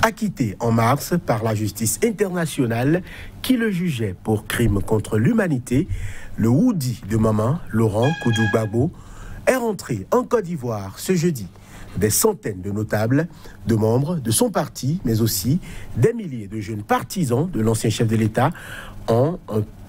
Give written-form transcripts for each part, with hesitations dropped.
Acquitté en mars par la justice internationale qui le jugeait pour crime contre l'humanité, le Woudi de Maman, Laurent Koudou-Gbagbo, est rentré en Côte d'Ivoire ce jeudi. Des centaines de notables, de membres de son parti, mais aussi des milliers de jeunes partisans de l'ancien chef de l'État ont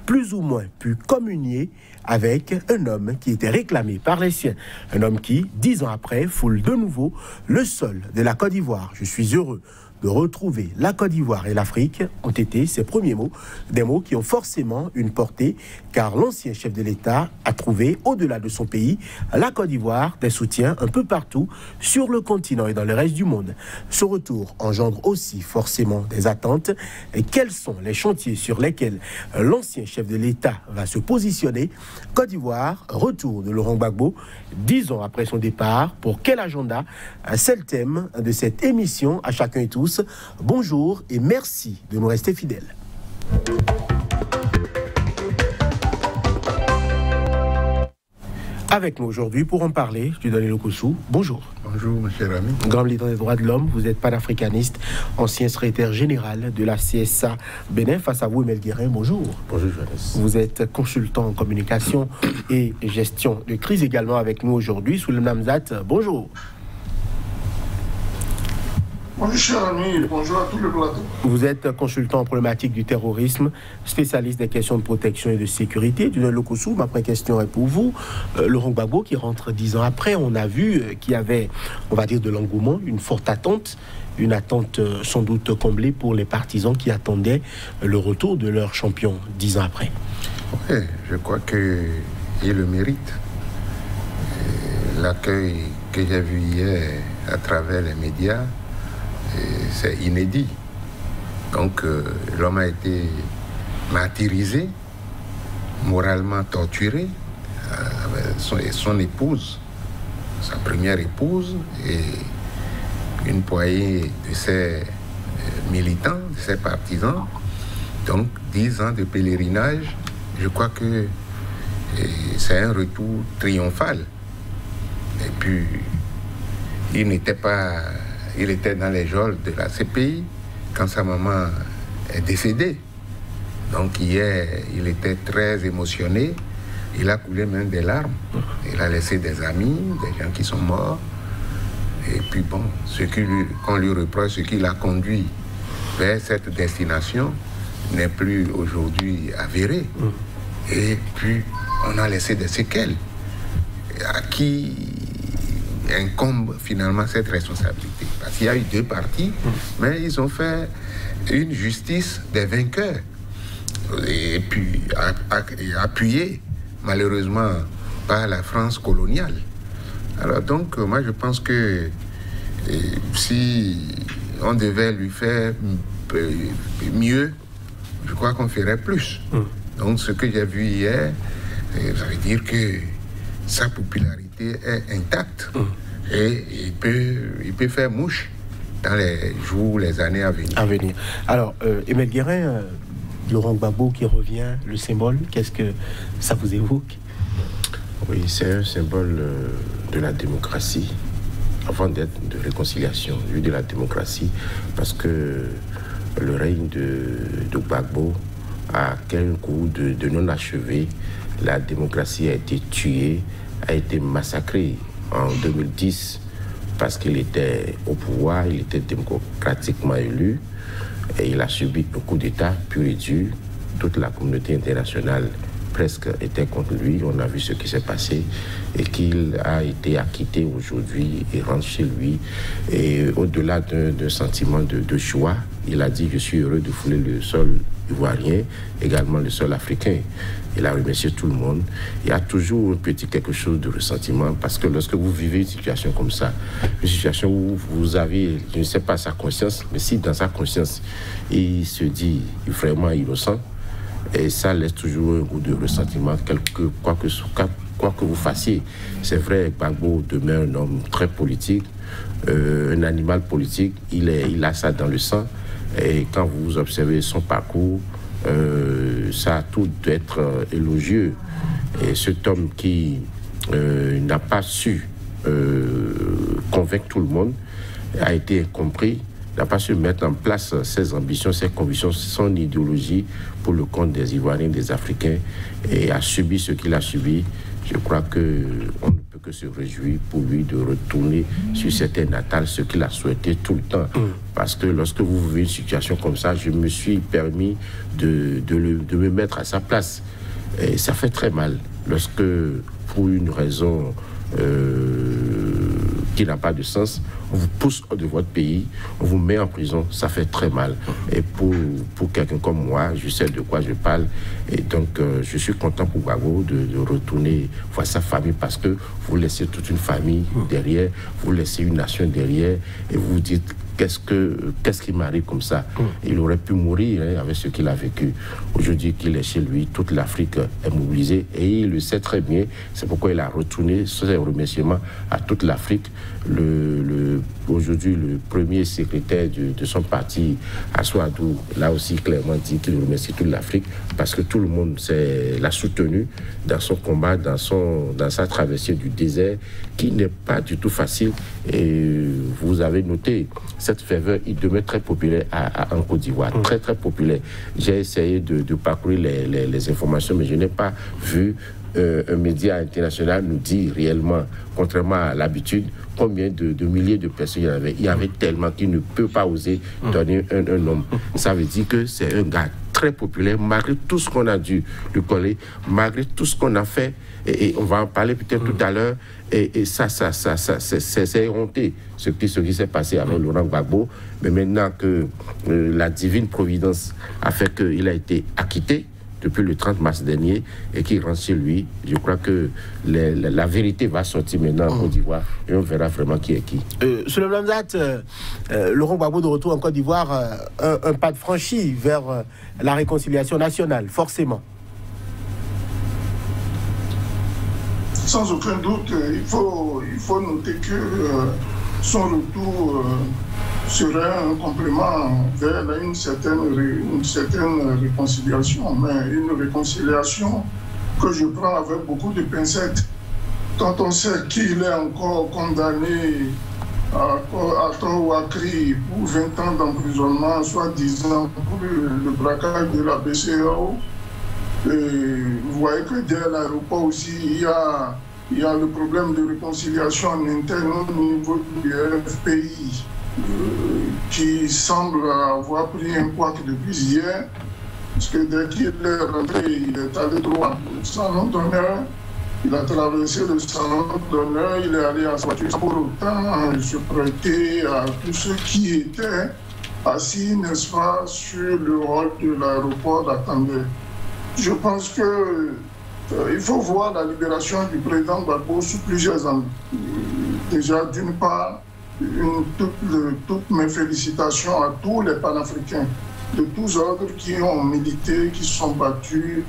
plus ou moins pu communier avec un homme qui était réclamé par les siens. Un homme qui, 10 ans après, foule de nouveau le sol de la Côte d'Ivoire. Je suis heureux de retrouver la Côte d'Ivoire et l'Afrique, ont été ses premiers mots, des mots qui ont forcément une portée, car l'ancien chef de l'État a trouvé, au-delà de son pays, la Côte d'Ivoire, des soutiens un peu partout sur le continent et dans le reste du monde. Ce retour engendre aussi forcément des attentes. Et quels sont les chantiers sur lesquels l'ancien chef de l'État va se positionner? Côte d'Ivoire, retour de Laurent Gbagbo, 10 ans après son départ. Pour quel agenda? C'est le thème de cette émission à chacun et tous. Bonjour et merci de nous rester fidèles. Avec nous aujourd'hui pour en parler, je donne le Kossou. Bonjour. Bonjour, monsieur Rami. Grand leader des droits de l'homme, vous êtes panafricaniste, ancien secrétaire général de la CSA Bénin. Face à vous, Emel Guérin, bonjour. Bonjour, Johannes. Vous êtes consultant en communication et gestion de crise également avec nous aujourd'hui. Soulem Namzat, bonjour. Bonjour, cher ami, bonjour à tout le plateau. Vous êtes consultant en problématique du terrorisme, spécialiste des questions de protection et de sécurité. Du Lokossou, ma première question est pour vous. Laurent Gbagbo qui rentre 10 ans après, on a vu qu'il y avait, on va dire, de l'engouement, une forte attente, une attente sans doute comblée pour les partisans qui attendaient le retour de leur champion 10 ans après. Oui, je crois qu'il le mérite. L'accueil que j'ai vu hier à travers les médias, c'est inédit. Donc l'homme a été martyrisé, moralement torturé, son épouse, sa première épouse, et une poignée de ses militants, de ses partisans. Donc 10 ans de pèlerinage, je crois que c'est un retour triomphal. Et puis, il était dans les geôles de la CPI quand sa maman est décédée. Donc hier, il était très émotionné. Il a coulé même des larmes. Il a laissé des amis, des gens qui sont morts. Et puis bon, qu'on lui reproche, ce qui l'a conduit vers cette destination n'est plus aujourd'hui avéré. Et puis, on a laissé des séquelles à qui incombe finalement cette responsabilité. Parce qu'il y a eu deux partis, mais ils ont fait une justice des vainqueurs. Et puis appuyée malheureusement par la France coloniale. Alors donc, moi je pense que si on devait lui faire mieux, je crois qu'on ferait plus. Donc ce que j'ai vu hier, ça veut dire que sa popularité est intacte et il peut faire mouche dans les jours, les années à venir. Alors, Emel Guérin, Laurent Gbagbo qui revient, le symbole, qu'est-ce que ça vous évoque? Oui, c'est un symbole de la démocratie, avant d'être de réconciliation, lui de la démocratie, parce que le règne de Gbagbo a qu'un coup de non-achevé. La démocratie a été tuée, a été massacré en 2010 parce qu'il était au pouvoir, il était démocratiquement élu et il a subi un coup d'État pur et dur. Toute la communauté internationale presque était contre lui. On a vu ce qui s'est passé et qu'il a été acquitté aujourd'hui et rentre chez lui. Et au-delà d'un sentiment de joie, il a dit « Je suis heureux de fouler le sol ivoirien, également le sol africain ». Il a remercié tout le monde. Il y a toujours un petit quelque chose de ressentiment parce que lorsque vous vivez une situation comme ça, une situation où vous avez, je ne sais pas sa conscience, mais si dans sa conscience, il se dit vraiment innocent, et ça laisse toujours un goût de ressentiment, quoi que vous fassiez. C'est vrai, Gbagbo demeure un homme très politique, un animal politique, il a ça dans le sang, et quand vous observez son parcours, ça a tout d'être élogieux. Et cet homme qui n'a pas su convaincre tout le monde a été compris n'a pas su mettre en place ses ambitions, ses convictions, son idéologie pour le compte des Ivoiriens, des Africains, et a subi ce qu'il a subi. Je crois qu'on ne peut que se réjouir pour lui de retourner sur ses terres natales, ce qu'il a souhaité tout le temps. Parce que lorsque vous vivez une situation comme ça, je me suis permis de me mettre à sa place. Et ça fait très mal lorsque, pour une raison qui n'a pas de sens, on vous pousse hors de votre pays, on vous met en prison, ça fait très mal. Et pour quelqu'un comme moi, je sais de quoi je parle. Et donc, je suis content pour Gbagbo de retourner voir sa famille, parce que vous laissez toute une famille derrière, vous laissez une nation derrière, et vous vous dites, qu'est-ce qui m'arrive comme ça? Il aurait pu mourir avec ce qu'il a vécu. Aujourd'hui qu'il est chez lui, toute l'Afrique est mobilisée, et il le sait très bien. C'est pourquoi il a retourné ses remerciements à toute l'Afrique. Aujourd'hui, le premier secrétaire de son parti, Aswadou, l'a aussi clairement dit qu'il remercie toute l'Afrique, parce que tout le monde l'a soutenu dans son combat, dans sa traversée du désert, qui n'est pas du tout facile. Et vous avez noté, cette ferveur, il demeure très populaire en Côte d'Ivoire, très très populaire. J'ai essayé de parcourir les informations, mais je n'ai pas vu un média international nous dire réellement, contrairement à l'habitude, combien de milliers de personnes il y avait. Il y avait tellement qu'il ne peut pas oser donner un nom. Ça veut dire que c'est un gars très populaire, malgré tout ce qu'on a dû lui coller, malgré tout ce qu'on a fait, et on va en parler peut-être tout à l'heure, et ça c'est honté, ce qui s'est passé avec Laurent Gbagbo. Mais maintenant que la divine providence a fait qu'il a été acquitté depuis le 30 mars dernier et qu'il rentre chez lui, je crois que la vérité va sortir maintenant en Côte d'Ivoire, et on verra vraiment qui est qui. Sur le Lamzat, Laurent Gbagbo de retour en Côte d'Ivoire, un pas de franchi vers la réconciliation nationale, forcément. Sans aucun doute, il faut noter que son retour serait un complément vers une certaine réconciliation, mais une réconciliation que je prends avec beaucoup de pincettes. Quand on sait qu'il est encore condamné à tort ou à cri pour 20 ans d'emprisonnement, soit 10 ans pour le braquage de la BCEAO, vous voyez que derrière l'aéroport aussi, il y a le problème de réconciliation en interne au niveau du FPI, qui semble avoir pris un poids depuis hier, parce que dès qu'il est rentré, il est allé droit au salon d'honneur, il a traversé le salon d'honneur, il est allé à sa voiture pour autant se prêter à tous ceux qui étaient assis, n'est-ce pas, sur le hall de l'aéroport d'Attendé. Je pense que il faut voir la libération du président Gbagbo sous plusieurs angles. Déjà, d'une part, toutes mes félicitations à tous les panafricains de tous ordres qui ont milité, qui se sont battus,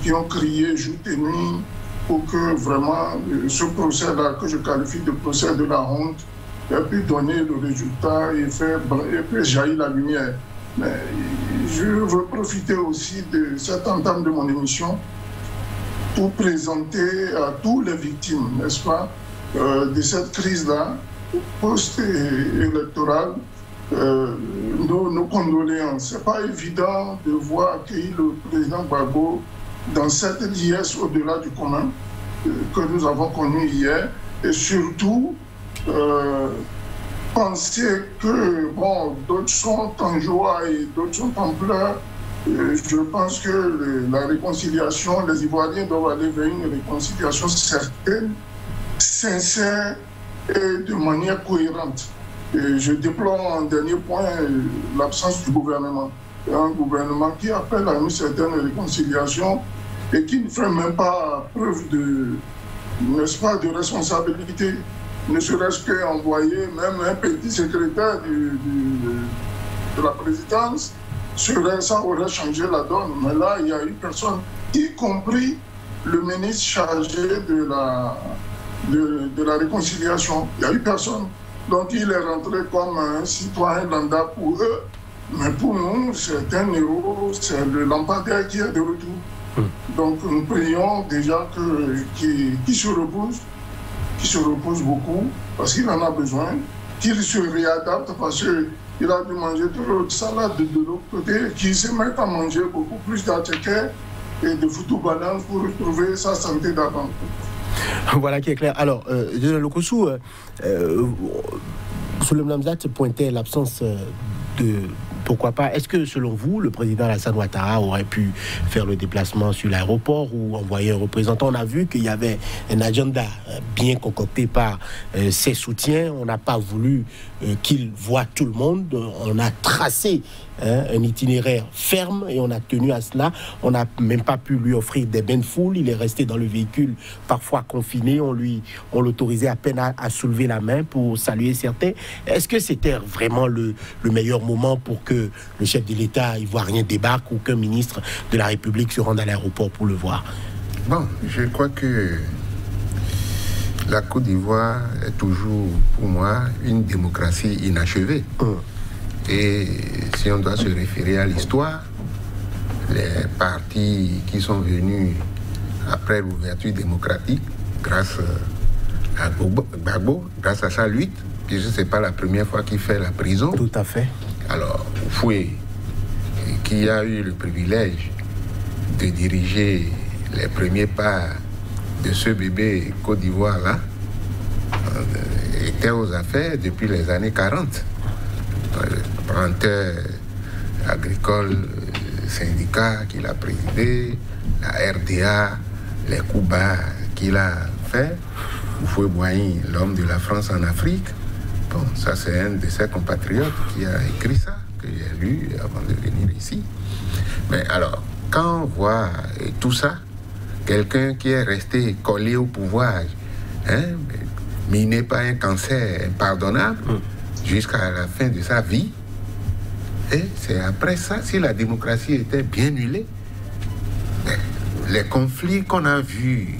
qui ont crié jour et nuit pour que vraiment ce procès-là, que je qualifie de procès de la honte, ait pu donner le résultat et jaillir la lumière. Mais je veux profiter aussi de cette entame de mon émission pour présenter à tous les victimes, n'est-ce pas, de cette crise-là, post-électorale, nos condoléances. Ce n'est pas évident de voir accueillir le président Gbagbo dans cette liesse au-delà du commun que nous avons connu hier, et surtout penser que, bon, d'autres sont en joie et d'autres sont en pleurs. Je pense que la réconciliation, les Ivoiriens doivent aller vers une réconciliation certaine, sincère et de manière cohérente. Et je déplore en dernier point l'absence du gouvernement. Un gouvernement qui appelle à une certaine réconciliation et qui ne fait même pas preuve de, n'est-ce pas, de responsabilité. Ne serait-ce qu'envoyer même un petit secrétaire de la présidence, ça aurait changé la donne. Mais là, il y a eu personne, y compris le ministre chargé de la réconciliation. Il n'y a eu personne. Donc il est rentré comme un citoyen lambda pour eux. Mais pour nous, c'est un héros, c'est le lampadaire qui est de retour. Donc nous prions déjà qu'il se repose beaucoup, parce qu'il en a besoin, qu'il se réadapte, parce il a dû manger de l'autre salade de l'autre côté, qui se met à manger beaucoup plus d'attiqués et de foutu banane pour retrouver sa santé d'avant. Voilà qui est clair. Alors, Général Lokossou, Souleymane Hamzat pointait l'absence de... Pourquoi pas? Est-ce que, selon vous, le président Alassane Ouattara aurait pu faire le déplacement sur l'aéroport ou envoyer un représentant? On a vu qu'il y avait un agenda bien concocté par ses soutiens. On n'a pas voulu qu'il voie tout le monde. On a tracé un itinéraire ferme et on a tenu à cela. On n'a même pas pu lui offrir des bains de foule. Il est resté dans le véhicule, parfois confiné. On l'autorisait à peine à soulever la main pour saluer certains. Est-ce que c'était vraiment le meilleur moment pour que le chef de l'État ivoirien débarque ou qu'un ministre de la République se rende à l'aéroport pour le voir? Bon, je crois que la Côte d'Ivoire est toujours, pour moi, une démocratie inachevée. Et si on doit se référer à l'histoire, les partis qui sont venus après l'ouverture démocratique, grâce à Gbagbo, grâce à sa lutte, puisque ce n'est pas la première fois qu'il fait la prison. Tout à fait. Alors, Foué, qui a eu le privilège de diriger les premiers pas de ce bébé Côte d'Ivoire-là, était aux affaires depuis les années 40. Le planteur agricole syndicat qu'il a présidé, la RDA, les coups bas qu'il a fait, Foué Boigny, l'homme de la France en Afrique. Bon, ça c'est un de ses compatriotes qui a écrit ça, que j'ai lu avant de venir ici. Mais alors, quand on voit tout ça, quelqu'un qui est resté collé au pouvoir, miné par un cancer impardonnable, jusqu'à la fin de sa vie, et c'est après ça, si la démocratie était bien huilée, les conflits qu'on a vus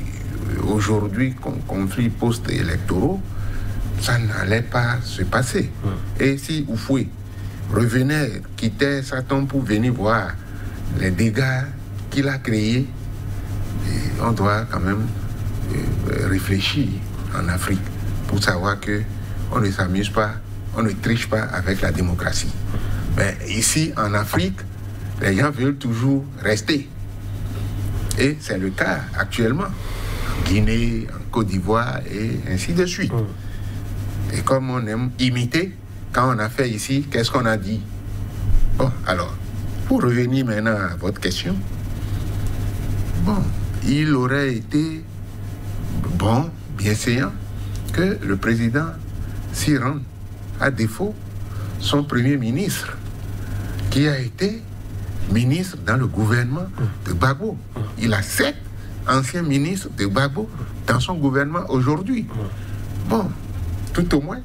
aujourd'hui, conflits post-électoraux, ça n'allait pas se passer. Et si Oufoué revenait, quittait sa tombe pour venir voir les dégâts qu'il a créés, on doit quand même réfléchir en Afrique pour savoir qu'on ne s'amuse pas, on ne triche pas avec la démocratie. Mais ici, en Afrique, les gens veulent toujours rester. Et c'est le cas actuellement. En Guinée, en Côte d'Ivoire et ainsi de suite. Et comme on aime imiter, quand on a fait ici, qu'est-ce qu'on a dit? Bon, alors, pour revenir maintenant à votre question, bon, il aurait été bon, bienséant, que le président s'y rende. À défaut, son premier ministre, qui a été ministre dans le gouvernement de Gbagbo. Il a 7 anciens ministres de Gbagbo dans son gouvernement aujourd'hui. Bon, tout au moins,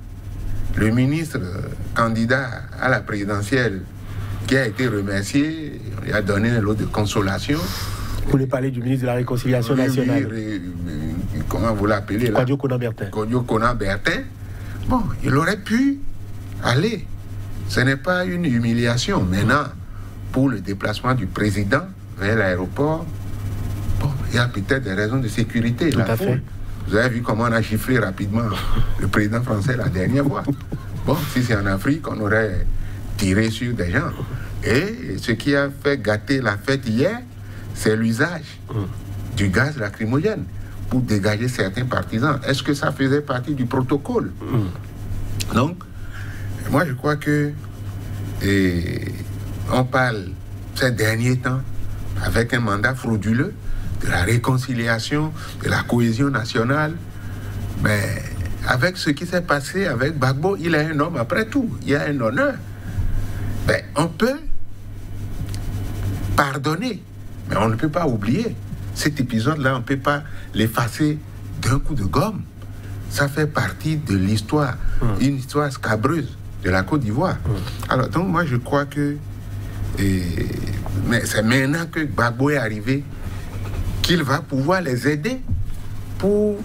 le ministre candidat à la présidentielle qui a été remercié, il a donné un lot de consolation. Vous voulez parler du ministre de la Réconciliation nationale? Comment vous l'appelez là? Kodio Konan-Bertin. Kodio Konan-Bertin. Bon, il aurait pu aller. Ce n'est pas une humiliation. Maintenant, pour le déplacement du président vers l'aéroport, bon, il y a peut-être des raisons de sécurité. Tout à fait. Vous avez vu comment on a giflé rapidement le président français la dernière fois. Bon, si c'est en Afrique, on aurait tiré sur des gens. Et ce qui a fait gâter la fête hier, c'est l'usage du gaz lacrymogène pour dégager certains partisans. Est-ce que ça faisait partie du protocole? Donc, moi je crois que on parle ces derniers temps avec un mandat frauduleux de la réconciliation, de la cohésion nationale. Mais avec ce qui s'est passé avec Gbagbo, il est un homme après tout, il y a un honneur. Ben, on peut pardonner, mais on ne peut pas oublier. Cet épisode-là, on ne peut pas l'effacer d'un coup de gomme. Ça fait partie de l'histoire, une histoire scabreuse de la Côte d'Ivoire. Alors, donc, moi, je crois que mais c'est maintenant que Gbagbo est arrivé qu'il va pouvoir les aider pour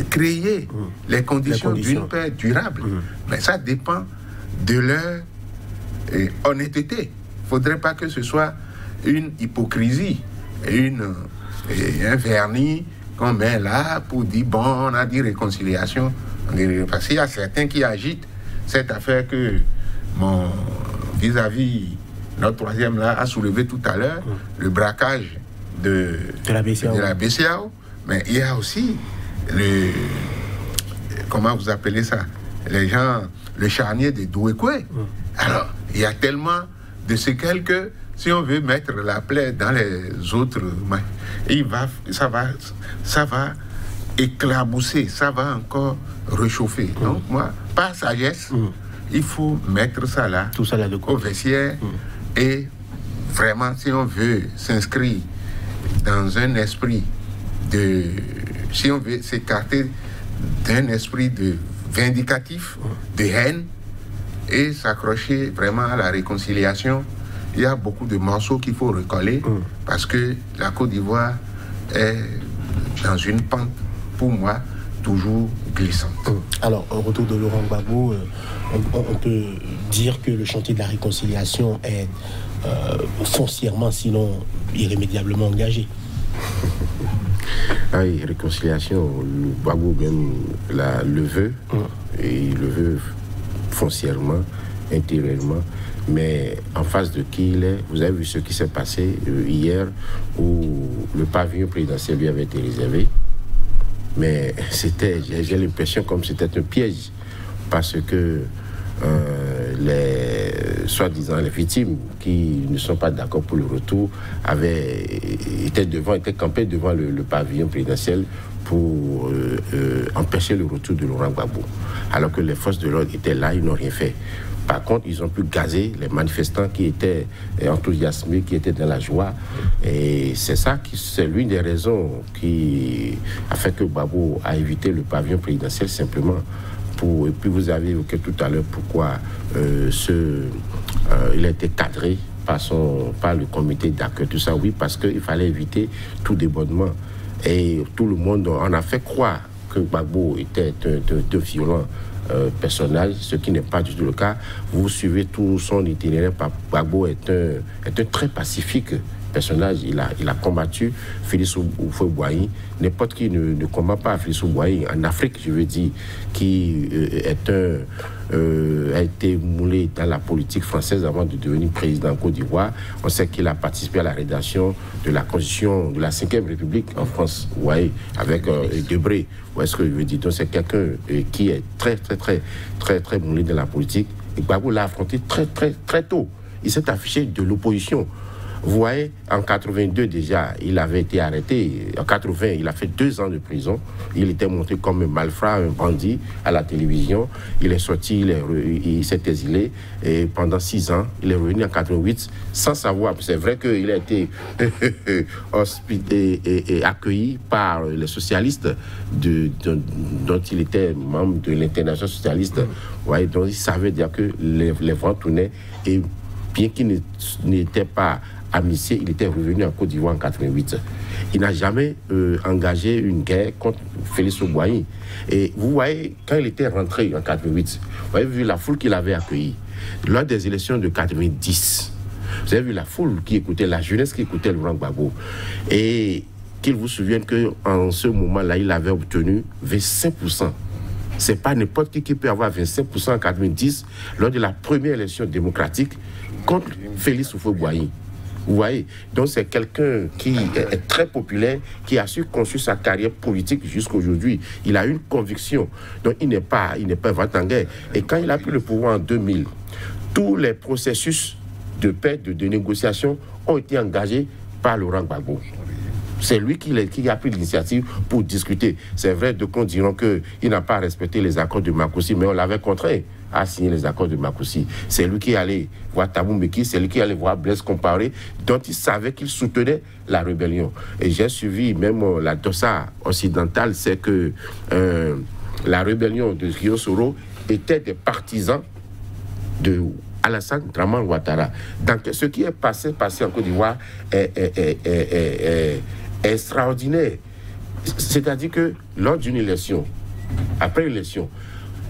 créer les conditions d'une paix durable. Mais ça dépend de leur honnêteté. Il ne faudrait pas que ce soit une hypocrisie, un vernis qu'on met là pour dire, bon, on a dit réconciliation. Parce qu'il y a certains qui agitent cette affaire que mon vis-à-vis, notre troisième là, a soulevé tout à l'heure le braquage de la BCEAO. Mais il y a aussi comment vous appelez ça? Les gens, le charnier de Douékoué. Alors, il y a tellement de séquelles que si on veut mettre la plaie dans les autres, ça va éclabousser, ça va encore réchauffer. Donc moi, par sagesse, il faut mettre ça là, tout ça là de au vestiaire. Et vraiment, si on veut s'inscrire dans un esprit si on veut s'écarter d'un esprit vindicatif, de haine, et s'accrocher vraiment à la réconciliation, il y a beaucoup de morceaux qu'il faut recoller, parce que la Côte d'Ivoire est dans une pente, pour moi, toujours glissante. Alors, au retour de Laurent Gbagbo, on peut dire que le chantier de la réconciliation est foncièrement, sinon irrémédiablement engagé. Ah oui, réconciliation, le Gbagbo même le veut, et il le veut foncièrement, intérieurement, mais en face de qui il est, vous avez vu ce qui s'est passé hier, où le pavillon présidentiel lui avait été réservé, mais j'ai l'impression comme c'était un piège, parce que soi-disant les victimes qui ne sont pas d'accord pour le retour étaient campés devant le pavillon présidentiel pour empêcher le retour de Laurent Gbagbo, alors que les forces de l'ordre étaient là, ils n'ont rien fait. Par contre, ils ont pu gazer les manifestants qui étaient enthousiasmés, qui étaient dans la joie. Et c'est l'une des raisons qui a fait que Gbagbo a évité le pavillon présidentiel simplement. Et puis vous avez évoqué tout à l'heure pourquoi il a été cadré par le comité d'accueil, tout ça. Oui, parce qu'il fallait éviter tout débordement. Et tout le monde en a fait croire que Gbagbo était un violent personnage, ce qui n'est pas du tout le cas. Vous suivez tout son itinéraire. Gbagbo est un très pacifique personnage. Il a combattu Félix Houphouët-Boigny. N'importe qui ne combat pas Félix Houphouët-Boigny. En Afrique, je veux dire, qui a été moulé dans la politique française avant de devenir président en Côte d'Ivoire. On sait qu'il a participé à la rédaction de la Constitution de la 5e République en France, ouais, avec Debré. Où est-ce que je veux dire? Donc c'est quelqu'un qui est très moulé dans la politique. Et Gbagbo l'a affronté très tôt. Il s'est affiché de l'opposition. Vous voyez, en 82 déjà, il avait été arrêté. En 80, il a fait 2 ans de prison. Il était montré comme un malfrat, un bandit à la télévision. Il est sorti, il s'est exilé. Et pendant 6 ans, il est revenu en 88 sans savoir. C'est vrai qu'il a été accueilli par les socialistes dont il était membre de l'Internationale socialiste. Ouais, donc il savait dire que les vents tournaient. Et bien qu'il n'était pas amnistié, il était revenu en Côte d'Ivoire en 88. Il n'a jamais engagé une guerre contre Félix Houphouët-Boigny. Et vous voyez, quand il était rentré en 88, vous avez vu la foule qu'il avait accueillie. Lors des élections de 90, vous avez vu la foule qui écoutait, la jeunesse qui écoutait Laurent Gbagbo. Et qu'il vous souvienne qu'en ce moment-là, il avait obtenu 25%. C'est pas n'importe qui peut avoir 25% en 90 lors de la première élection démocratique contre Félix Houphouët-Boigny. Vous voyez, donc c'est quelqu'un qui est très populaire, qui a su construire sa carrière politique jusqu'à aujourd'hui. Il a une conviction, donc il n'est pas en guerre. Et quand il a pris le pouvoir en 2000, tous les processus de paix, de négociation ont été engagés par Laurent Gbagbo. C'est lui qui a pris l'initiative pour discuter. C'est vrai, d'autres diront qu'il n'a pas respecté les accords de Makoussi, mais on l'avait contraint à signer les accords de Makoussi. C'est lui qui allait voir Thabo Mbeki, c'est lui qui allait voir Blaise Compaoré, dont il savait qu'il soutenait la rébellion. Et j'ai suivi même la doxa occidentale, c'est que la rébellion de Rio Soro était des partisans de Alassane Dramane Ouattara. Donc ce qui est passé en Côte d'Ivoire est extraordinaire. C'est-à-dire que lors d'une élection, après l'élection,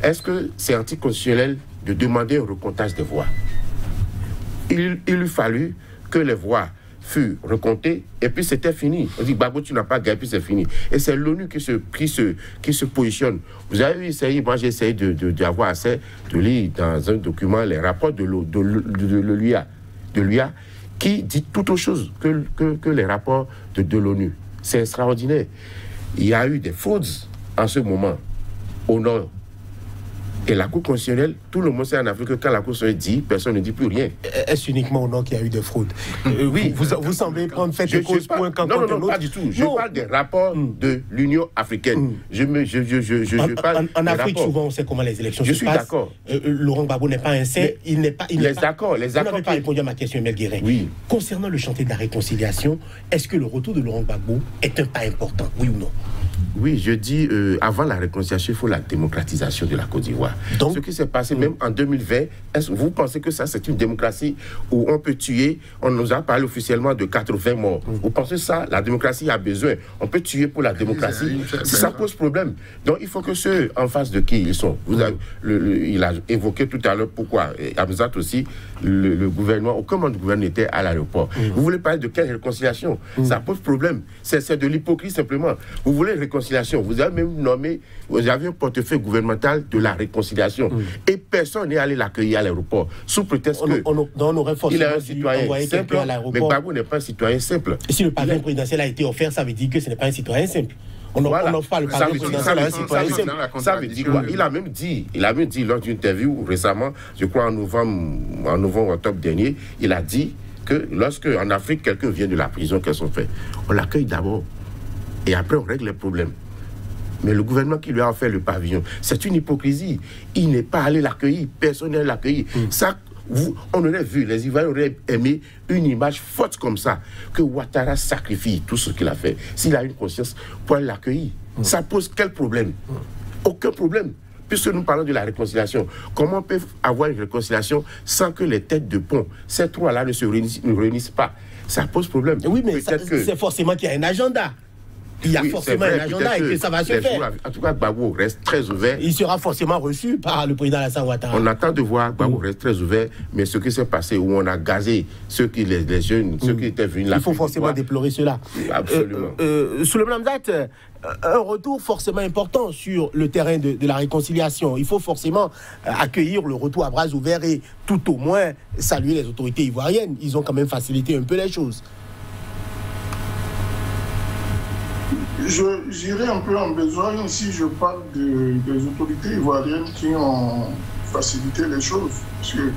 est-ce que c'est anticonstitutionnel de demander un recomptage des voix? Il eût fallu que les voix fut recompté et puis c'était fini. On dit Gbagbo, tu n'as pas gagné, puis c'est fini. Et c'est l'ONU qui se positionne. Vous avez essayé, moi j'ai essayé d'avoir assez de lire dans un document les rapports de l'UA, qui dit tout autre chose que les rapports de l'ONU. C'est extraordinaire. Il y a eu des fraudes en ce moment au nord. Et la Cour constitutionnelle, tout le monde sait en Afrique que quand la Cour constitutionnelle dit, personne ne dit plus rien. Est-ce uniquement au nord qu'il y a eu des fraudes? Oui. Vous semblez prendre fait de cause pour un canton. Non, pas du tout. Je parle des rapports de l'Union africaine. Je parle en Afrique, rapports. souvent, on sait comment les élections se passent. Je suis d'accord. Laurent Gbagbo n'est pas un saint. Il n'est pas... Les accords. Vous n'avez pas répondu à ma question, Emile Guérin. Oui. Concernant le chantier de la réconciliation, est-ce que le retour de Laurent Gbagbo est un pas important, oui ou non? Oui, je dis, avant la réconciliation, il faut la démocratisation de la Côte d'Ivoire. Donc, ce qui s'est passé même en 2020, vous pensez que ça, c'est une démocratie où on peut tuer, on nous a parlé officiellement de 80 morts. Vous pensez ça, la démocratie a besoin, on peut tuer pour la démocratie, ça pose problème. Donc, il faut que ceux en face de qui ils sont, il a évoqué tout à l'heure pourquoi, Hamzat aussi, le gouvernement, aucun membre du gouvernement n'était à l'aéroport. Vous voulez parler de quelle réconciliation? Ça pose problème, c'est de l'hypocrisie simplement. Vous voulez réconciliation, vous avez même nommé, vous avez un portefeuille gouvernemental de la réconciliation et personne n'est allé l'accueillir à l'aéroport sous prétexte on aurait forcément il est un citoyen simple, mais Gbagbo n'est pas un citoyen simple. Et si le pavillon présidentiel a été offert, ça veut dire que ce n'est pas un citoyen simple. On n'offre pas le pavillon présidentiel à un citoyen simple. Ça veut dire quoi? Il a même dit lors d'une interview récemment, je crois en novembre-octobre dernier, il a dit que lorsque en Afrique quelqu'un vient de la prison, qu'est-ce qu'on fait? On l'accueille d'abord et après on règle les problèmes. Mais le gouvernement qui lui a offert le pavillon, c'est une hypocrisie. Il n'est pas allé l'accueillir, personne n'est allé l'accueillir. Ça, on aurait vu, les Ivoiriens auraient aimé une image forte comme ça, que Ouattara sacrifie tout ce qu'il a fait. S'il a une conscience pour aller l'accueillir, ça pose quel problème? Aucun problème. Puisque nous parlons de la réconciliation, comment on peut avoir une réconciliation sans que les têtes de pont, ces trois-là ne se réunissent pas? Ça pose problème. Oui, mais c'est forcément qu'il y a un agenda. Il y a forcément un agenda et que ça va se faire. En tout cas, Gbagbo reste très ouvert. Il sera forcément reçu par le président Alassane Ouattara. On attend de voir, Gbagbo reste très ouvert, mais ce qui s'est passé, où on a gazé les jeunes, ceux qui étaient venus là. Il faut forcément déplorer cela. Absolument. Souleymane Hamzat, un retour forcément important sur le terrain de la réconciliation. Il faut forcément accueillir le retour à bras ouverts et tout au moins saluer les autorités ivoiriennes. Ils ont quand même facilité un peu les choses. J'irai un peu en besoin si je parle des autorités ivoiriennes qui ont facilité les choses. Parce que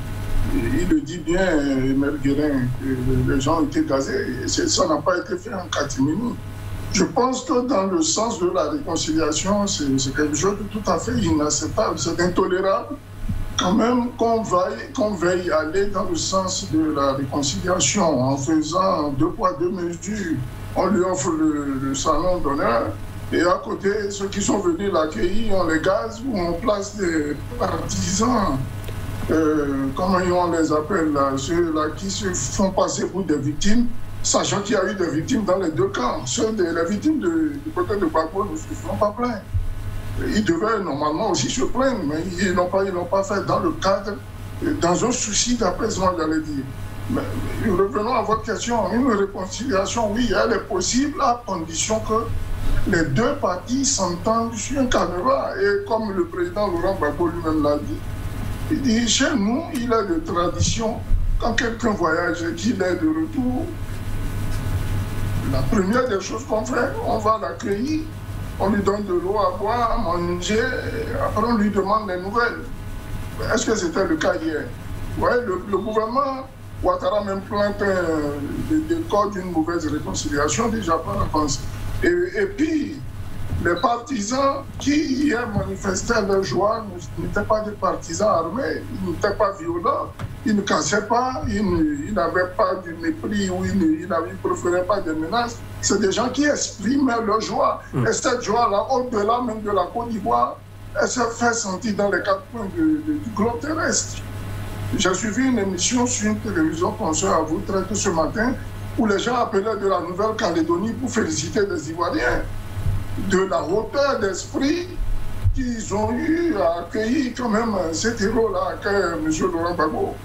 il le dit bien, Emile Guérin, que les gens ont été gazés. Et ça n'a pas été fait en catimini. Je pense que dans le sens de la réconciliation, c'est quelque chose de tout à fait inacceptable. C'est intolérable quand même qu'on veille aller dans le sens de la réconciliation en faisant 2 poids 2 mesures. On lui offre le salon d'honneur et à côté, ceux qui sont venus l'accueillir, on les gaze ou on place des partisans, comment on les appelle là, ceux-là qui se font passer pour des victimes, sachant qu'il y a eu des victimes dans les 2 camps. Les victimes du côté de Gbagbo ne se font pas plaindre. Ils devaient normalement aussi se plaindre, mais ils n'ont pas fait dans le cadre, dans un souci d'apaisement, j'allais dire. Mais revenons à votre question. Une réconciliation, oui, elle est possible à condition que les 2 parties s'entendent sur un canevas. Et comme le président Laurent Gbagbo lui-même l'a dit, il dit, chez nous, il est de tradition, quand quelqu'un voyage et qu'il est de retour, la première des choses qu'on fait, on va l'accueillir, on lui donne de l'eau à boire, à manger, et après on lui demande des nouvelles. Est-ce que c'était le cas hier? Ouais, le gouvernement Ouattara même plante le décor d'une mauvaise réconciliation déjà par avance. Et puis, les partisans qui hier manifestaient leur joie n'étaient pas des partisans armés, ils n'étaient pas violents, ils ne cassaient pas, ils n'avaient pas du mépris ou ils ne préféraient pas des menaces. C'est des gens qui exprimaient leur joie. Et cette joie-là, au-delà même de la Côte d'Ivoire, elle se fait sentir dans les 4 coins du globe terrestre. J'ai suivi une émission sur une télévision consœur à vous traiter ce matin où les gens appelaient de la Nouvelle-Calédonie pour féliciter les Ivoiriens de la hauteur d'esprit qu'ils ont eu à accueillir quand même cet héros-là, qu'est M. Laurent Gbagbo.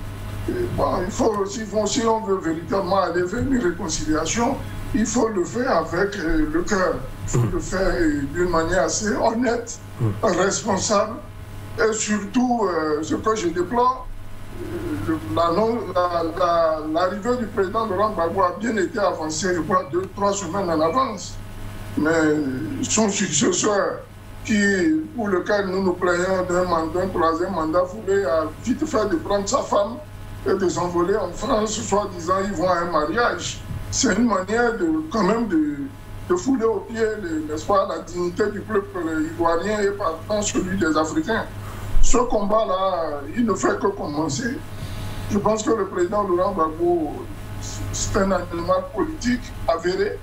Bon, il faut aussi, si on veut véritablement aller vers une réconciliation, il faut le faire avec le cœur. Il faut le faire d'une manière assez honnête, responsable. Et surtout, ce que je déplore, l'arrivée du président Laurent Gbagbo a bien été avancée, je crois, 2-3 semaines en avance. Mais son successeur, pour lequel nous nous plaignons d'un troisième mandat, voulait vite fait de prendre sa femme et de s'envoler en France, soi-disant ils vont à un mariage. C'est une manière quand même de fouler aux pieds, n'est-ce pas, la dignité du peuple ivoirien et partant celui des Africains. Ce combat-là, il ne fait que commencer. Je pense que le président Laurent Gbagbo, c'est un animal politique avéré,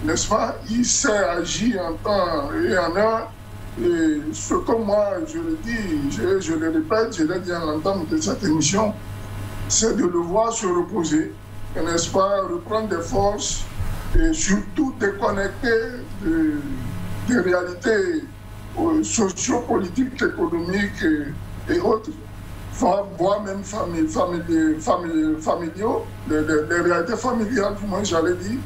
n'est-ce pas? Il sait agir en temps et en heure. Et ce que moi, je le dis, je le répète, je l'ai dit à l'entame de cette émission, c'est de le voir se reposer, n'est-ce pas, reprendre des forces et surtout déconnecter des réalités sociopolitiques, économiques et autres, voire même familiaux, les réalités familiales, du moins j'allais dire.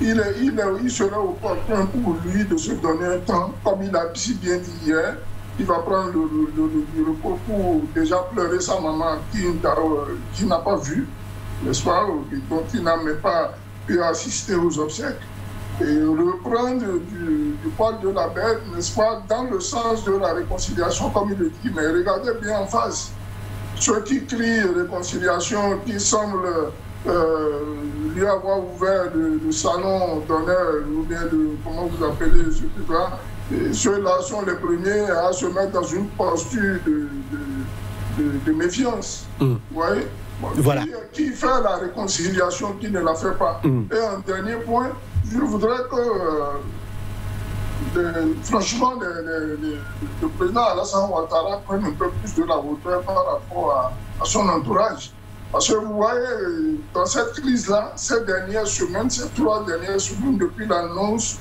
Il serait opportun pour lui de se donner un temps, comme il a si bien dit hier. Il va prendre le repos pour déjà pleurer sa maman qui n'a pas vu, n'est-ce pas, dont il n'a même pas pu assister aux obsèques. Et reprendre du poil de la bête, n'est-ce pas, dans le sens de la réconciliation, comme il le dit. Mais regardez bien en face. Ceux qui crient réconciliation, qui semblent lui avoir ouvert le salon d'honneur, ou bien comment vous appelez ce truc-là, ceux-là sont les premiers à se mettre dans une posture de méfiance. Vous voyez? Voilà. Qui fait la réconciliation, qui ne la fait pas. Et un dernier point, je voudrais que, franchement, le président Alassane Ouattara prenne un peu plus de la hauteur par rapport à son entourage. Parce que vous voyez, dans cette crise-là, ces 3 dernières semaines, depuis l'annonce